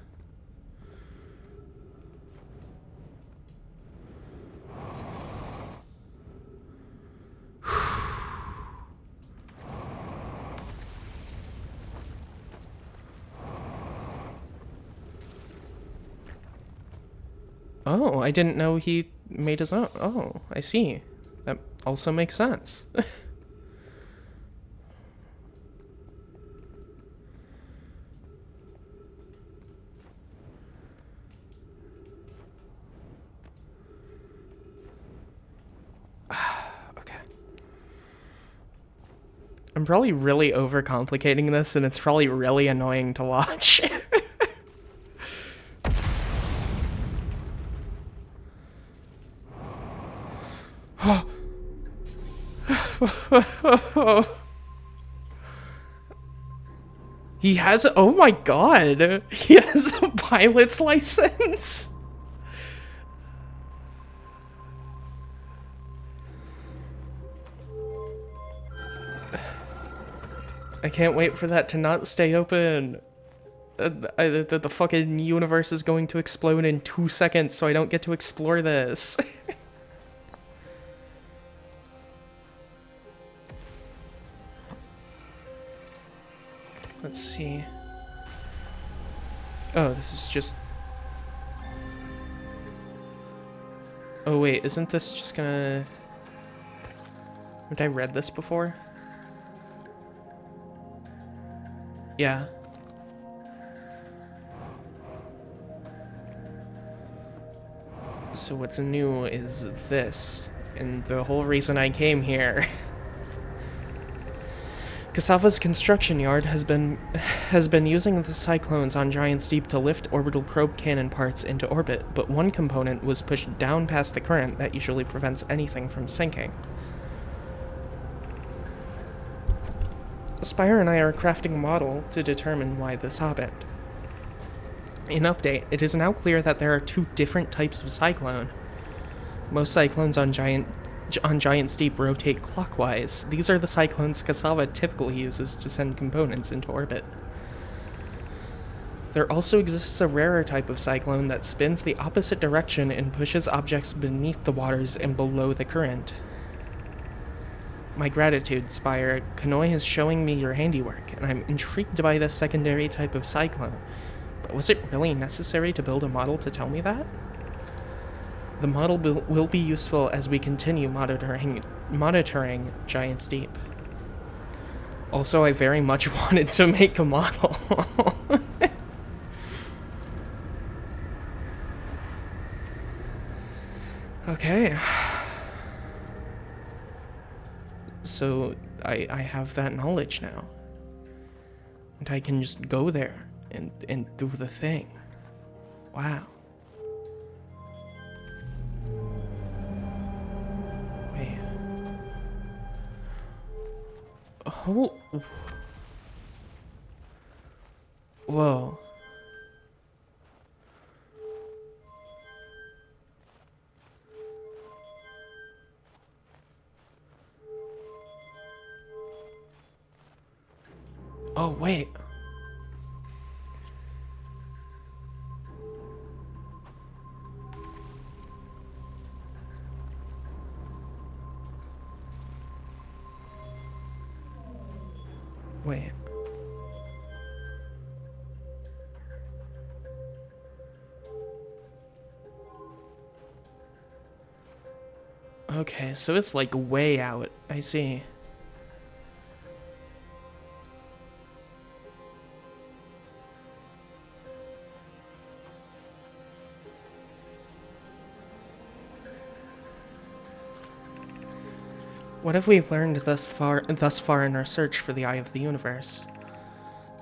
Oh, I didn't know he made his own. Oh, I see. That also makes sense. Okay. I'm probably really overcomplicating this, and it's probably really annoying to watch. He has, oh my god, he has a pilot's license. I can't wait for that to not stay open. The fucking universe is going to explode in 2 seconds, so I don't get to explore this. Let's see. Oh, this is just... Oh wait, isn't this just gonna... Haven't I read this before? Yeah. So what's new is this, and the whole reason I came here. Kasava's construction yard has been using the cyclones on Giant's Deep to lift orbital probe cannon parts into orbit, but one component was pushed down past the current that usually prevents anything from sinking. Spire and I are crafting a model to determine why this happened. In update, it is now clear that there are 2 different types of cyclone. Most cyclones on Giant's Deep rotate clockwise. These are the cyclones Kasava typically uses to send components into orbit. There also exists a rarer type of cyclone that spins the opposite direction and pushes objects beneath the waters and below the current. My gratitude, Spire. Kanoi is showing me your handiwork, and I'm intrigued by this secondary type of cyclone. But was it really necessary to build a model to tell me that? The model will be useful as we continue monitoring Giant's Deep. Also, I very much wanted to make a model. Okay. So, I have that knowledge now. And I can just go there and do the thing. Wow. Wait. Oh. Whoa. Oh, wait. Wait. Okay, so it's like way out. I see. What have we learned thus far in our search for the Eye of the Universe?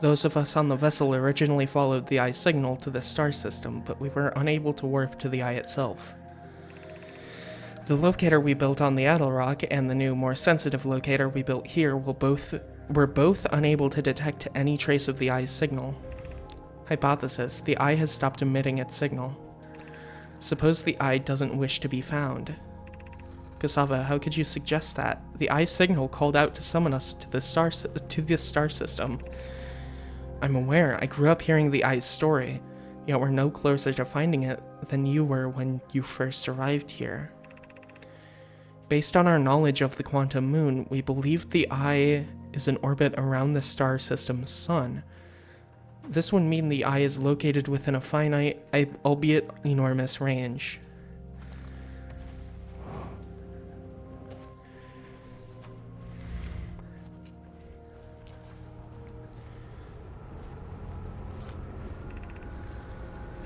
Those of us on the vessel originally followed the Eye's signal to the star system, but we were unable to warp to the Eye itself. The locator we built on the Addle Rock and the new, more sensitive locator we built here were both unable to detect any trace of the Eye's signal. Hypothesis: the Eye has stopped emitting its signal. Suppose the Eye doesn't wish to be found. Cassava, how could you suggest that? The Eye's signal called out to summon us to this star system. I'm aware, I grew up hearing the Eye's story, yet we're no closer to finding it than you were when you first arrived here. Based on our knowledge of the quantum moon, we believe the Eye is in orbit around the star system's sun. This would mean the Eye is located within a finite, albeit enormous, range.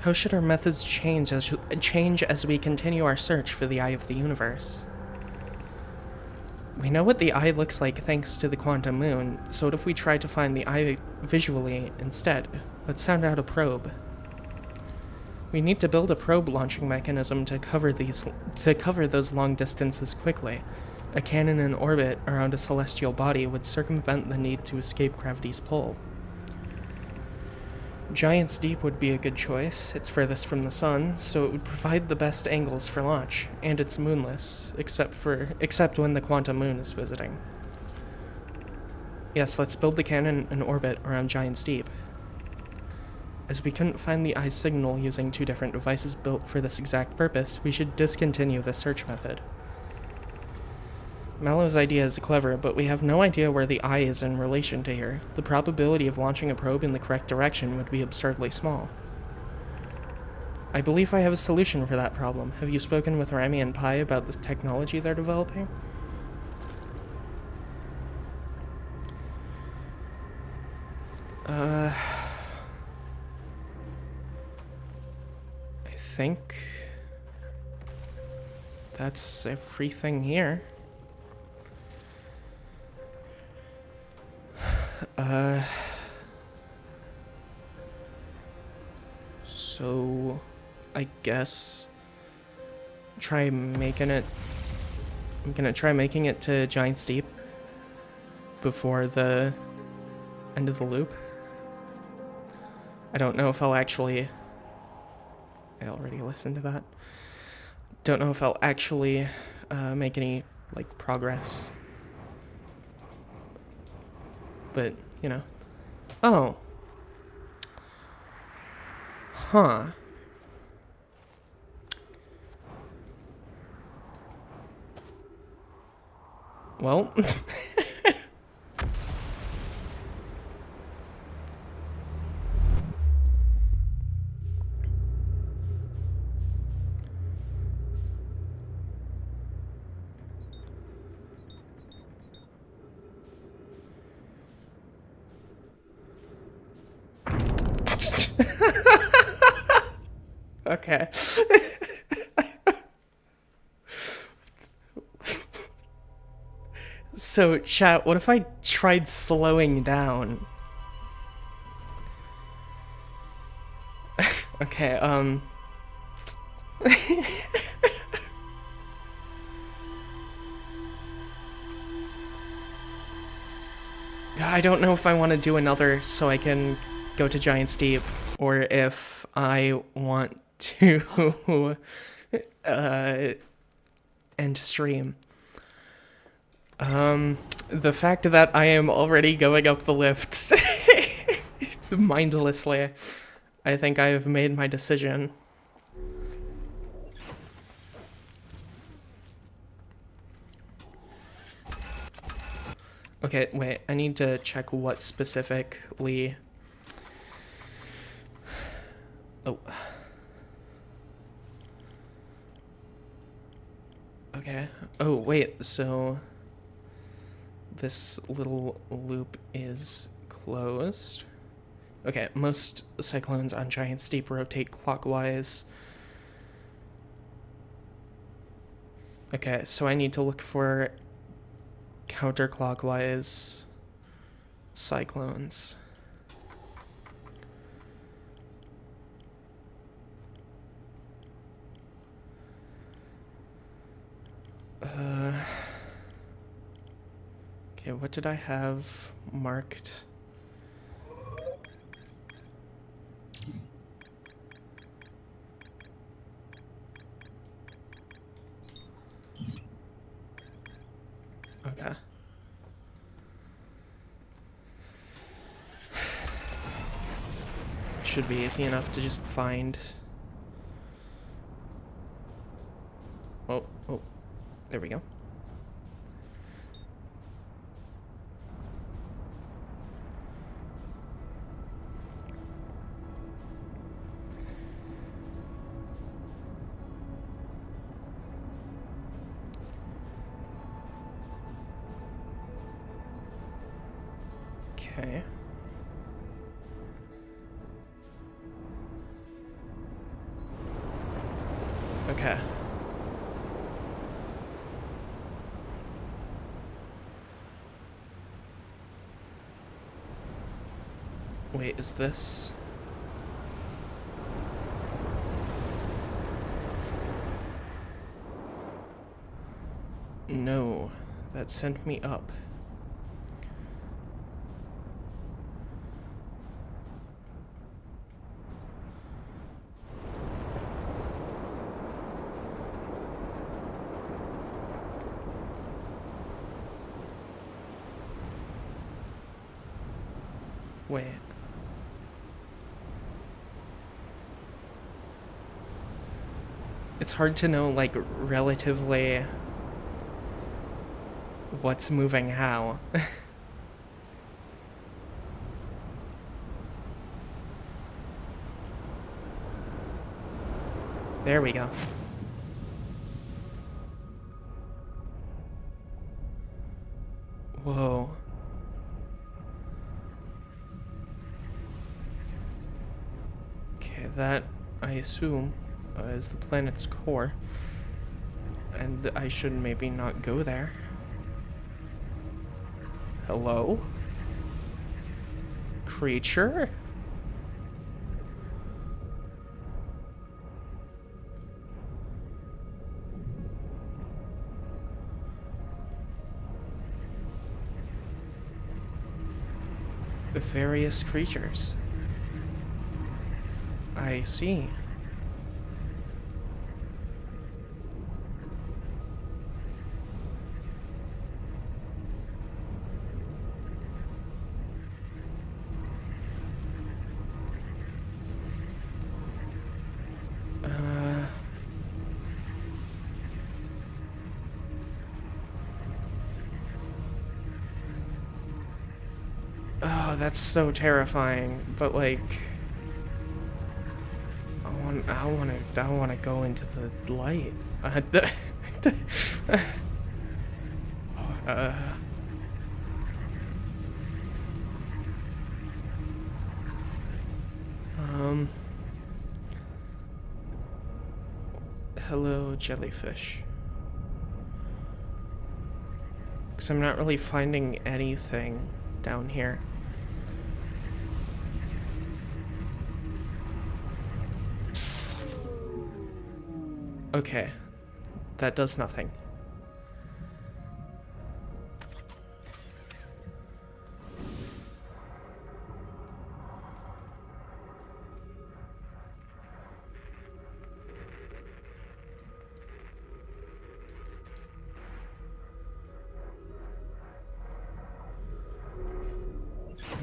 How should our methods change as we continue our search for the Eye of the Universe? We know what the Eye looks like thanks to the quantum moon, so what if we try to find the Eye visually instead? Let's sound out a probe. We need to build a probe launching mechanism to cover those long distances quickly. A cannon in orbit around a celestial body would circumvent the need to escape gravity's pull. Giant's Deep would be a good choice. It's furthest from the sun, so it would provide the best angles for launch, and it's moonless, except when the quantum moon is visiting. Yes, let's build the cannon in orbit around Giant's Deep. As we couldn't find the Eye's signal using two different devices built for this exact purpose, we should discontinue the search method. Mallow's idea is clever, but we have no idea where the Eye is in relation to here. The probability of launching a probe in the correct direction would be absurdly small. I believe I have a solution for that problem. Have you spoken with Rami and Pi about this technology they're developing? I think that's everything here. So I guess I'm gonna try making it to Giant's Deep before the end of the loop. I don't know if I already listened to that. Don't know if I'll actually make any progress. But, you know. Oh. Huh. Well. Okay. So, chat, what if I tried slowing down? Okay, I don't know if I want to do another so I can go to Giant's Deep, or if I want to end stream. The fact that I am already going up the lift mindlessly. I think I have made my decision. Okay, wait, I need to check what specifically... Oh. Okay. Oh, wait, so... this little loop is closed. Okay, most cyclones on Giant's Deep rotate clockwise. Okay, so I need to look for counterclockwise cyclones. Okay, what did I have marked? Okay. Should be easy enough to just find. Oh, there we go. Okay. Okay. Wait, is this? No, that sent me up. Wait. It's hard to know, like, relatively what's moving how. There we go. Whoa. Okay, that, I assume, is the planet's core. And I should maybe not go there. Hello? Creature? Various creatures. I see. Oh, that's so terrifying. But like, I want to go into the light. Uh, hello, jellyfish. Because I'm not really finding anything down here. Okay, that does nothing.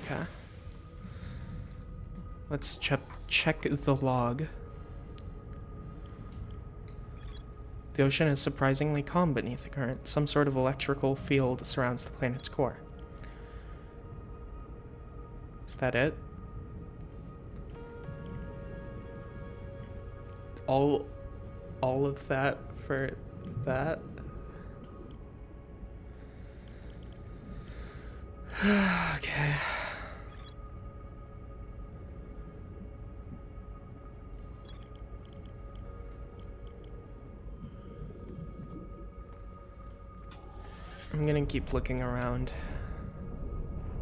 Okay. Let's check the log. The ocean is surprisingly calm beneath the current. Some sort of electrical field surrounds the planet's core. Is that it? All of that for that? Okay. I'm gonna keep looking around,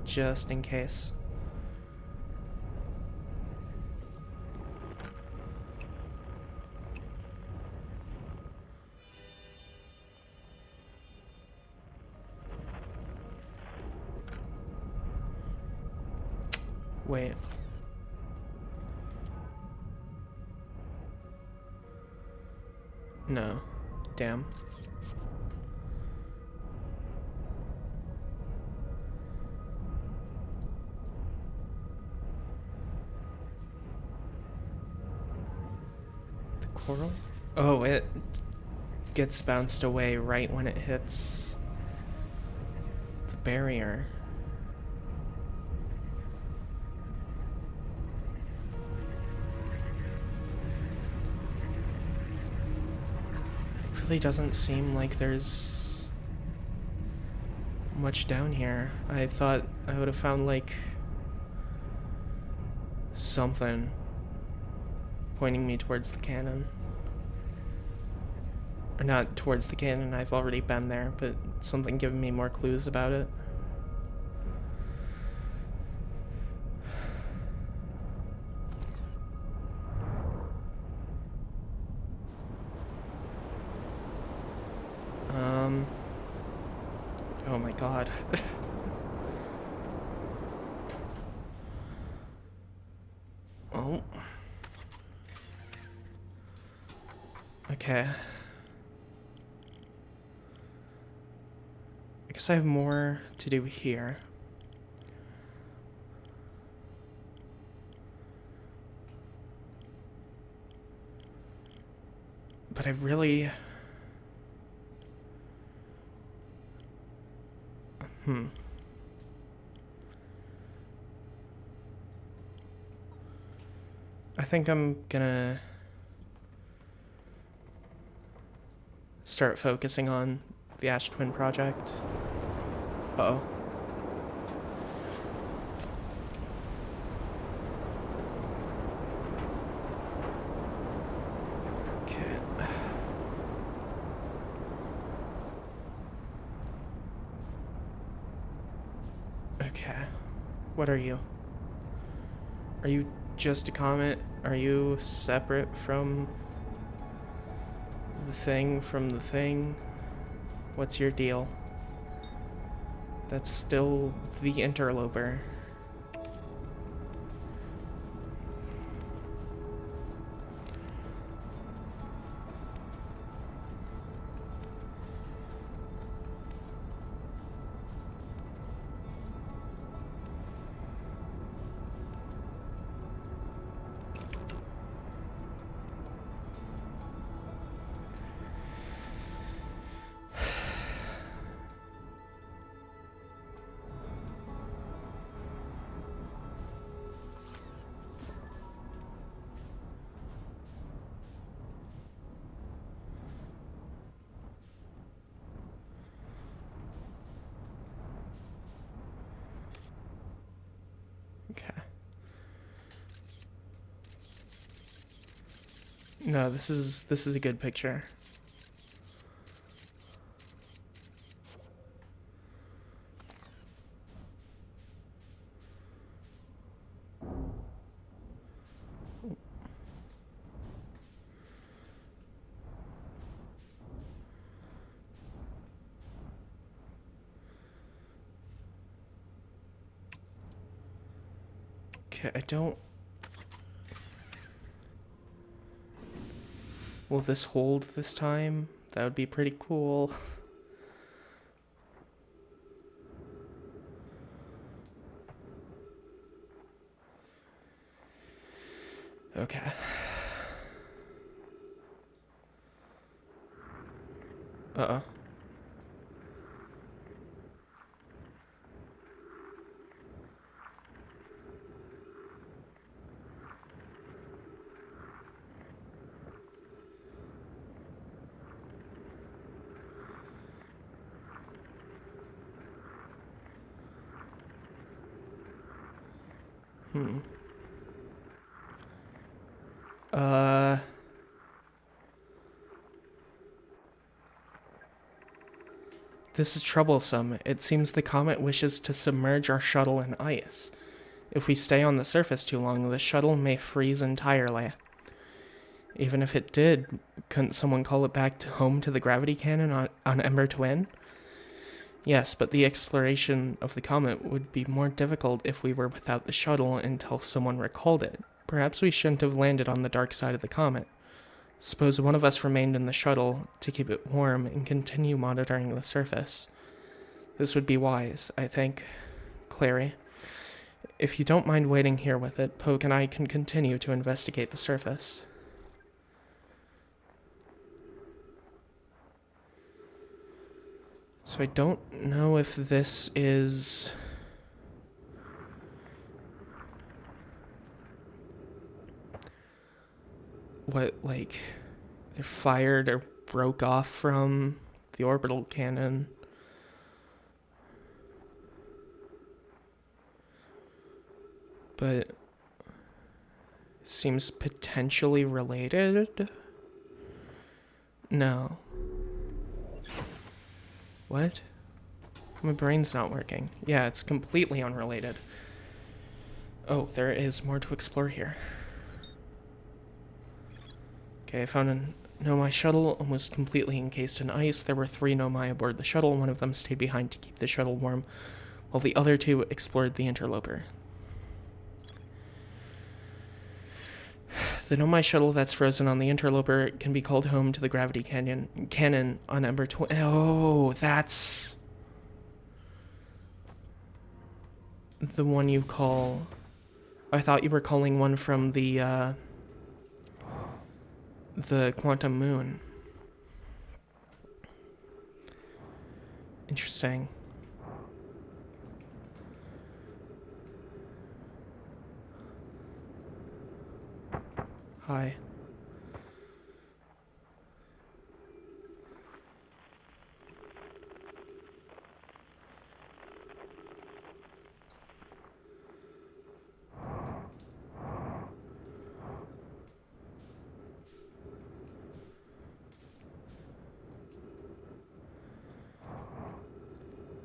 just in case. Wait. No. Damn. The coral? Oh, it gets bounced away right when it hits the barrier. Really doesn't seem like there's much down here. I thought I would have found like something pointing me towards the cannon. Or not towards the cannon, I've already been there, but something giving me more clues about it. Oh my god. Oh. Okay. I guess I have more to do here. But I really... I think I'm gonna start focusing on the Ash Twin project. Uh-oh. Okay. Okay. What are you? Are you just a comet? Are you separate from the thing? What's your deal? That's still the interloper. Okay. No, this is a good picture. Okay, I don't... Will this hold this time? That would be pretty cool. Okay. Uh-oh. Hmm. This is troublesome. It seems the comet wishes to submerge our shuttle in ice. If we stay on the surface too long, the shuttle may freeze entirely. Even if it did, couldn't someone call it back home to the gravity cannon on Ember Twin? Yes, but the exploration of the comet would be more difficult if we were without the shuttle until someone recalled it. Perhaps we shouldn't have landed on the dark side of the comet. Suppose one of us remained in the shuttle to keep it warm and continue monitoring the surface. This would be wise, I think. Clary, if you don't mind waiting here with it, Poke and I can continue to investigate the surface. So I don't know if this is... what, like, they're fired or broke off from the orbital cannon. But seems potentially related? No. What? My brain's not working. Yeah, it's completely unrelated. Oh, there is more to explore here. Okay, I found a Nomai shuttle almost completely encased in ice. There were 3 Nomai aboard the shuttle. One of them stayed behind to keep the shuttle warm, while the other 2 explored the interloper. The Nomai shuttle that's frozen on the interloper can be called home to the gravity cannon on Ember Twin. Oh, that's the one you call... I thought you were calling one from the quantum moon. Interesting. Hi.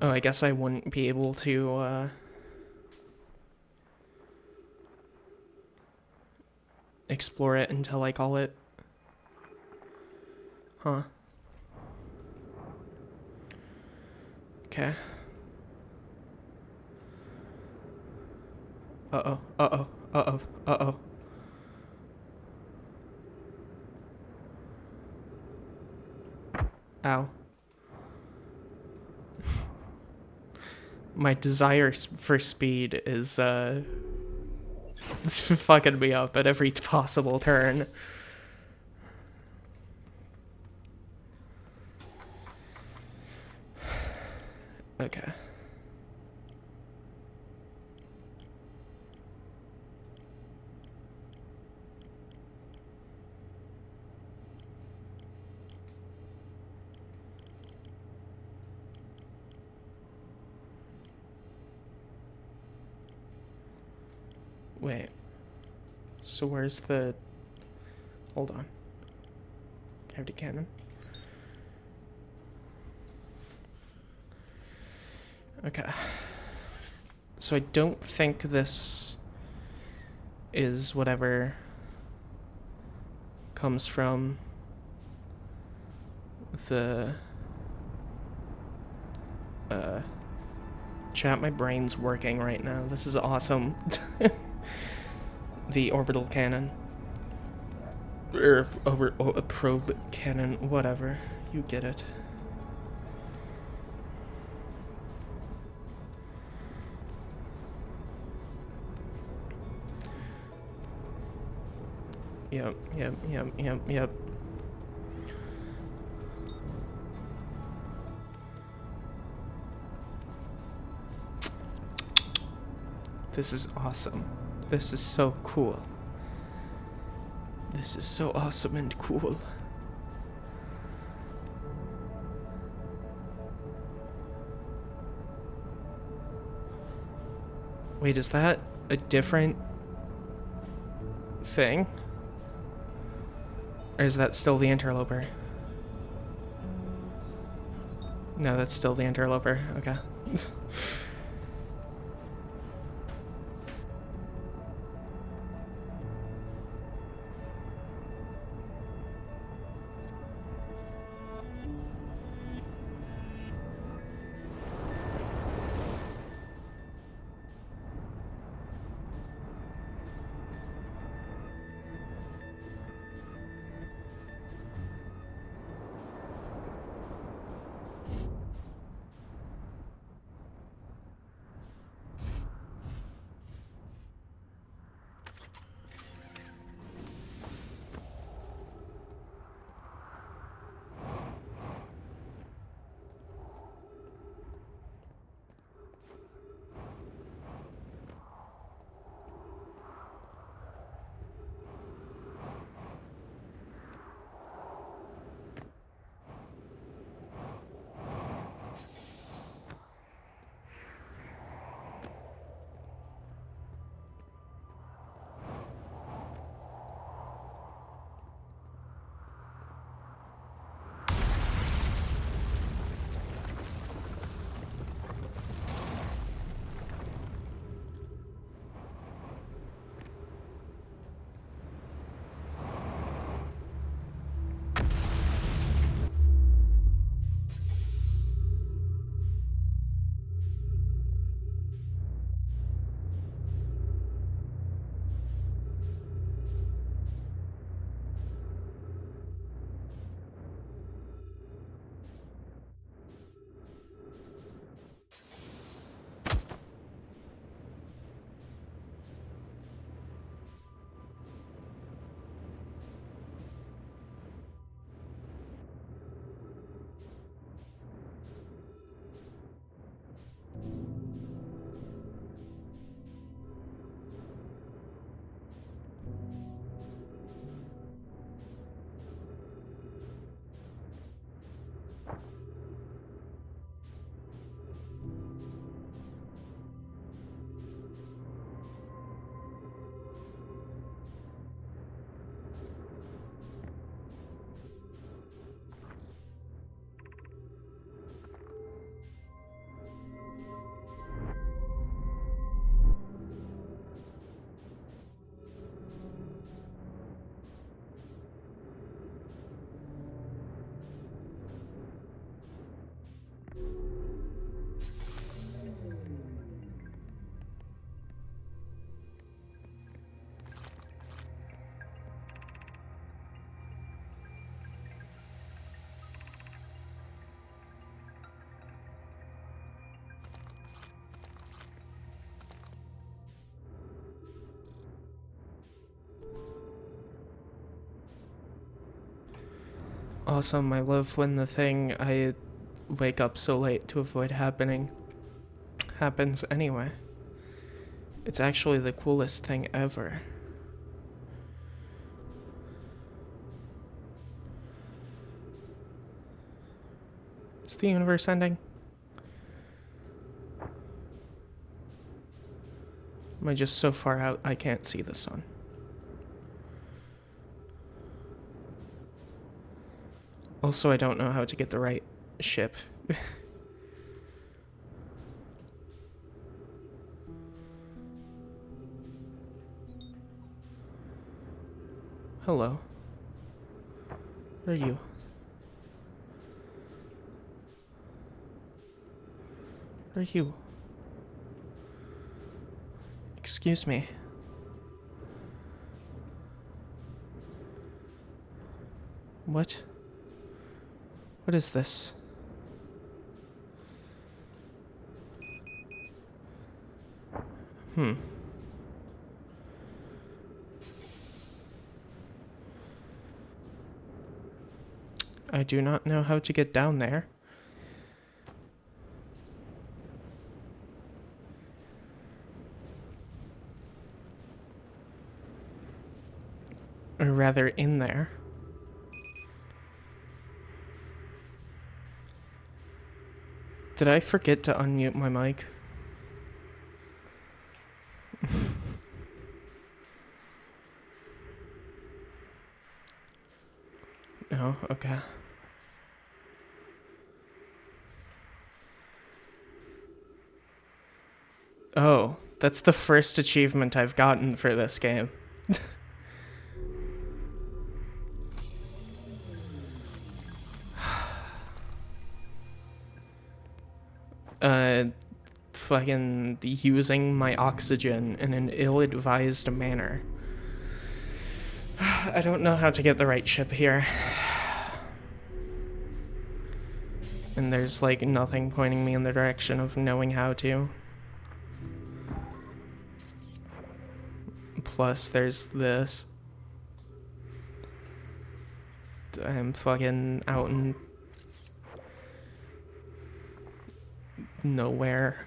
Oh, I guess I wouldn't be able to, explore it until I call it. Huh. Okay. Uh-oh, uh-oh, uh-oh, uh-oh. Ow. My desire for speed is, fucking me up at every possible turn. Okay. Wait. So where's the... Hold on. Gravity cannon. Okay. So I don't think this is whatever comes from the... Chat, my brain's working right now. This is awesome. The orbital cannon. Or a probe cannon, whatever. You get it. Yep. This is awesome. This is so cool. This is so awesome and cool. Wait, is that a different thing? Or is that still the interloper? No, that's still the interloper. Okay. Awesome. I love when the thing I wake up so late to avoid happening happens anyway. It's actually the coolest thing ever. Is the universe ending? Am I just so far out I can't see the sun? Also, I don't know how to get the right ship. Hello. What are you? What are you? Excuse me. What? What is this? I do not know how to get down there. Or rather, in there. Did I forget to unmute my mic? No? Okay. Oh, that's the first achievement I've gotten for this game. Fucking using my oxygen in an ill-advised manner. I don't know how to get the right ship here. And there's like nothing pointing me in the direction of knowing how to. Plus there's this. I'm fucking out in nowhere.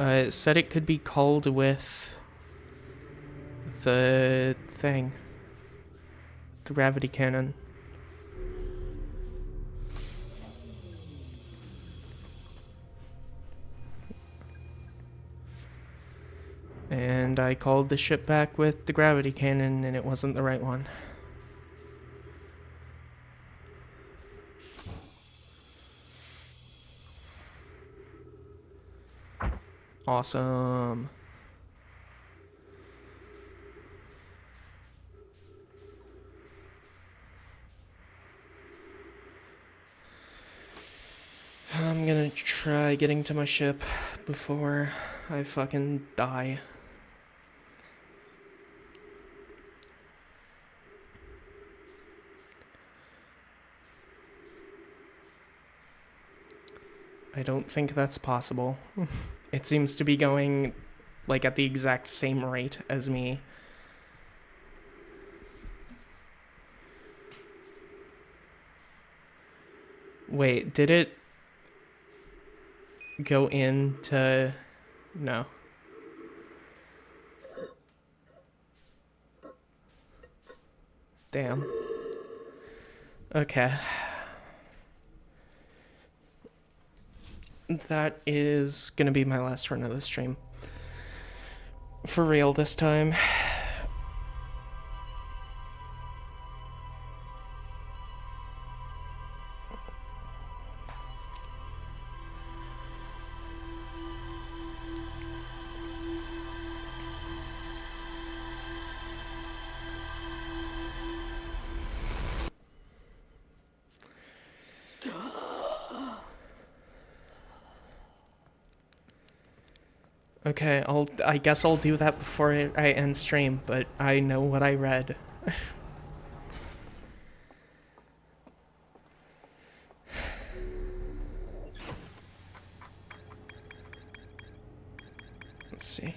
It said it could be called with the thing. The gravity cannon. And I called the ship back with the gravity cannon and it wasn't the right one. Awesome. I'm gonna try getting to my ship before I fucking die. I don't think that's possible. It seems to be going like at the exact same rate as me. Wait, did it go into... No. Damn. Okay. That is gonna be my last run of the stream. For real this time. Okay, I guess I'll do that before I end stream, but I know what I read. Let's see.